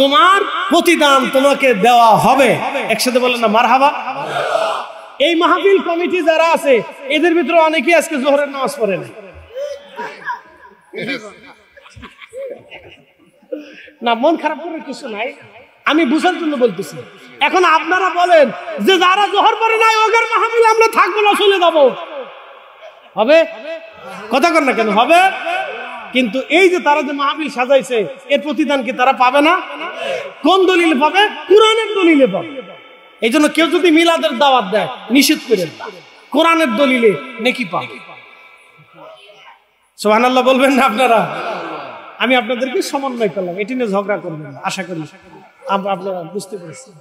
তোমার প্রতিদান তোমাকে দেওয়া হবে। একসাথে বলেন না মারহাবা। এই মাহফিল কমিটি যারা আছে এদের ভিতরে অনেকেই আজকে জোহরের নামাজ পড়ে না। না, মন খারাপ করার কিছু নাই, আমি বুঝার জন্য বলতেছি। এখন আপনারা বলেন যে যারা জোহর পড়ে নাই ওদের মাহফিলে আমরা থাকবো না, চলে যাবো, হবে? কথা কর না কেন? হবে। কিন্তু এই যে তারা যে মাহফিল সাজাইছে এর প্রতিদান কি তারা পাবে না? কোন দলিলে পাবে? কোরআনের দলিলে পাবে। এই জন্য কেউ যদি মিলাদের দাওয়াত দেয় নিষেধ করে দেয়, কোরআনের দলিলে নেকি পাবে। সুবহানাল্লাহ বলবেন না আপনারা? আমি আপনাদেরকে সমন্বয় করলাম, এটি নিয়ে ঝগড়া করবেন না, আশা করি আপনারা বুঝতে পেরেছেন।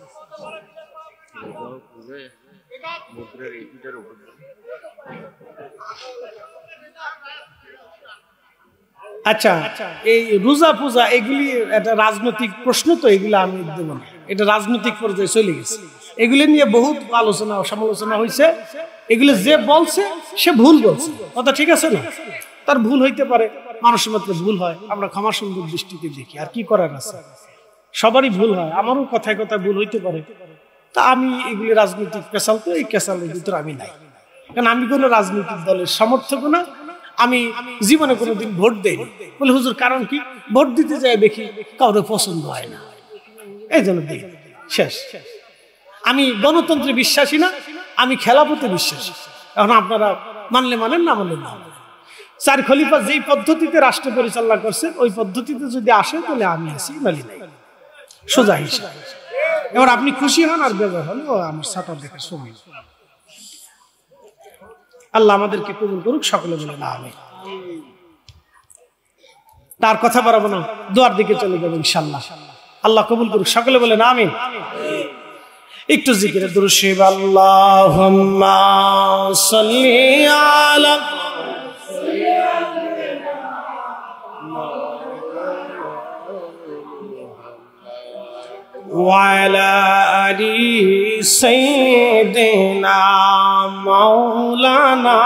আচ্ছা, এই রোজা পূজা এগুলি একটা রাজনৈতিক প্রশ্ন, তো এগুলো আমি দেব না, এটা রাজনৈতিক পর্যায়ে চলে গেছে। এগুলি নিয়ে বহুত আলোচনা সমালোচনা হয়েছে। এগুলো যে বলছে সে ভুল বলছে, কথা ঠিক আছে না? তার ভুল হইতে পারে, মানুষের মাত্র ভুল হয়, আমরা ক্ষমা সুন্দর দৃষ্টিতে দেখি, আর কি করার আছে? সবারই ভুল হয়, আমারও কথায় কথায় ভুল হইতে পারে। তা আমি এগুলি রাজনৈতিক পেশাল, তো এই পেশালের ভিতরে আমি নাই, কারণ আমি কোনো রাজনৈতিক দলের সমর্থক না। আমি জীবনে কোনোদিন ভোট দেইনি। বলে হুজুর কারণ কি? ভোট দিতে যায় দেখি কাউরে পছন্দ হয় না, এই জন্য দিই, শেষ। আমি গণতন্ত্রে বিশ্বাসী না, আমি খেলাফতে বিশ্বাসী। এখন আপনারা মানলে মানেন, না মানলে না। চার খলিফা যেই পদ্ধতিতে রাষ্ট্র পরিচালনা করছে ওই পদ্ধতিতে যদি আসে তাহলে আমি আছি, নালি নাই, সোজা হিসাব। এবার আপনি খুশি হন আর বেজার হন, ও আমার সাথে দেখার সময়। আল্লাহ আমাদেরকে কবুল করুক, সকলে বলে না আমিন। তার কথা বাড়াবো না, দোয়ার দিকে চলে যাবো ইনশাআল্লাহ। আল্লাহ কবুল করুক, সকলে বলে না আমিন। একটু জিকিরে দুরূদ শরীফ। আল্লাহুম্মা সাল্লি আলা ওয়ালা আলি সাইয়্যিদিনা মাওলানা।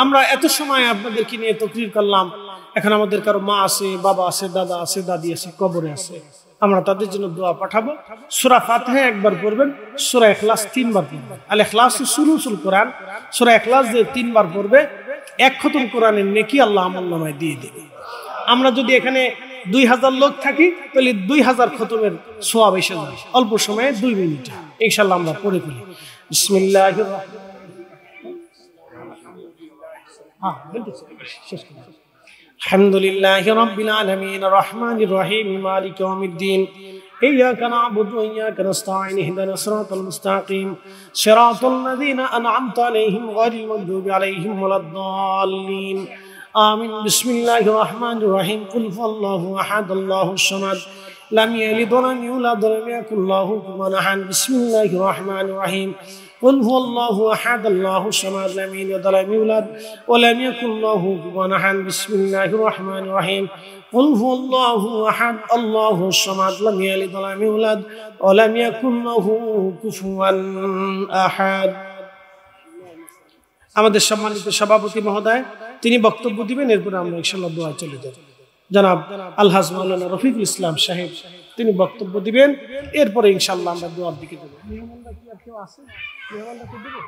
আমরা এত সময় আপনাদেরকে নিয়ে তাকরীর করলাম, এখন আমাদের কারো মা আছে, বাবা আছে, দাদা আছে, দাদি আছে, কবরে আছে, আমরা তাদের জন্য দোয়া পাঠাবো। সূরা ফাতিহা একবার পড়বেন, সূরা ইখলাস 3 বার পড়বেন। আল ইখলাস সুলুসুল কোরআন, সূরা ইখলাস যে 3 বার পড়বে 1 খতম কোরআনের নেকি আল্লাহ আমলনামায় দিয়ে দেবে। আমরা যদি এখানে 2000 লোক থাকি তাহলে 2000 খতমের সওয়াব এসে যাবে অল্প সময়ে, 2 মিনিট ইনশাআল্লাহ আমরা পড়ে ফেলি। বিসমিল্লাহির রহমানির আলহামদুলিল্লাহি রাব্বিল আলামিন রহমানির রহিম মালিকি ইয়াউমিদ্দিন ইয়্যাকা না'বুদু ওয়া ইয়্যাকা নাস্তাঈন ইহদিনাস সিরাতাল মুস্তাকিম সিরাতাল লাযীনা আন'আমতা আলাইহিম গায়রিল মাগদুবি আলাইহিম ওয়ালাদ-দাল্লিন আমিন। বিসমিল্লাহির রহমানির রহিম কুল হুয়াল্লাহু আহাদ আল্লাহুস সামাদ লাম ইয়ালিদ ওয়া লাম ইউলাদ ওয়া লাম ইয়াকুল লাহু কুফুওয়ান আহাদ। বিসমিল্লাহির রহমানির রহিম قل هو الله أحد الله الصمد لم يلد ولم يولد ولم يكن له كفوا أحد. بسم الله الرحمن الرحيم قل هو الله أحد الله الصمد لم يلد ولم يولد ولم يكن له كفوا أحد. আমাদের সম্মানিত সভাপতি মহোদয় তিনি বক্তব্য দিবেন, এরপর আমরা ইনশাআল্লাহ দোয়া চলে যাব। জনাব আলহাজ মাওলানা রফিকুল ইসলাম সাহেব তিনি বক্তব্য দিবেন, এরপরে ইনশাআল্লাহ আমরা দোয়ার দিকে যাব। মেহমানরা কি আর কেউ আছে? মেহমানরা কি দিবে?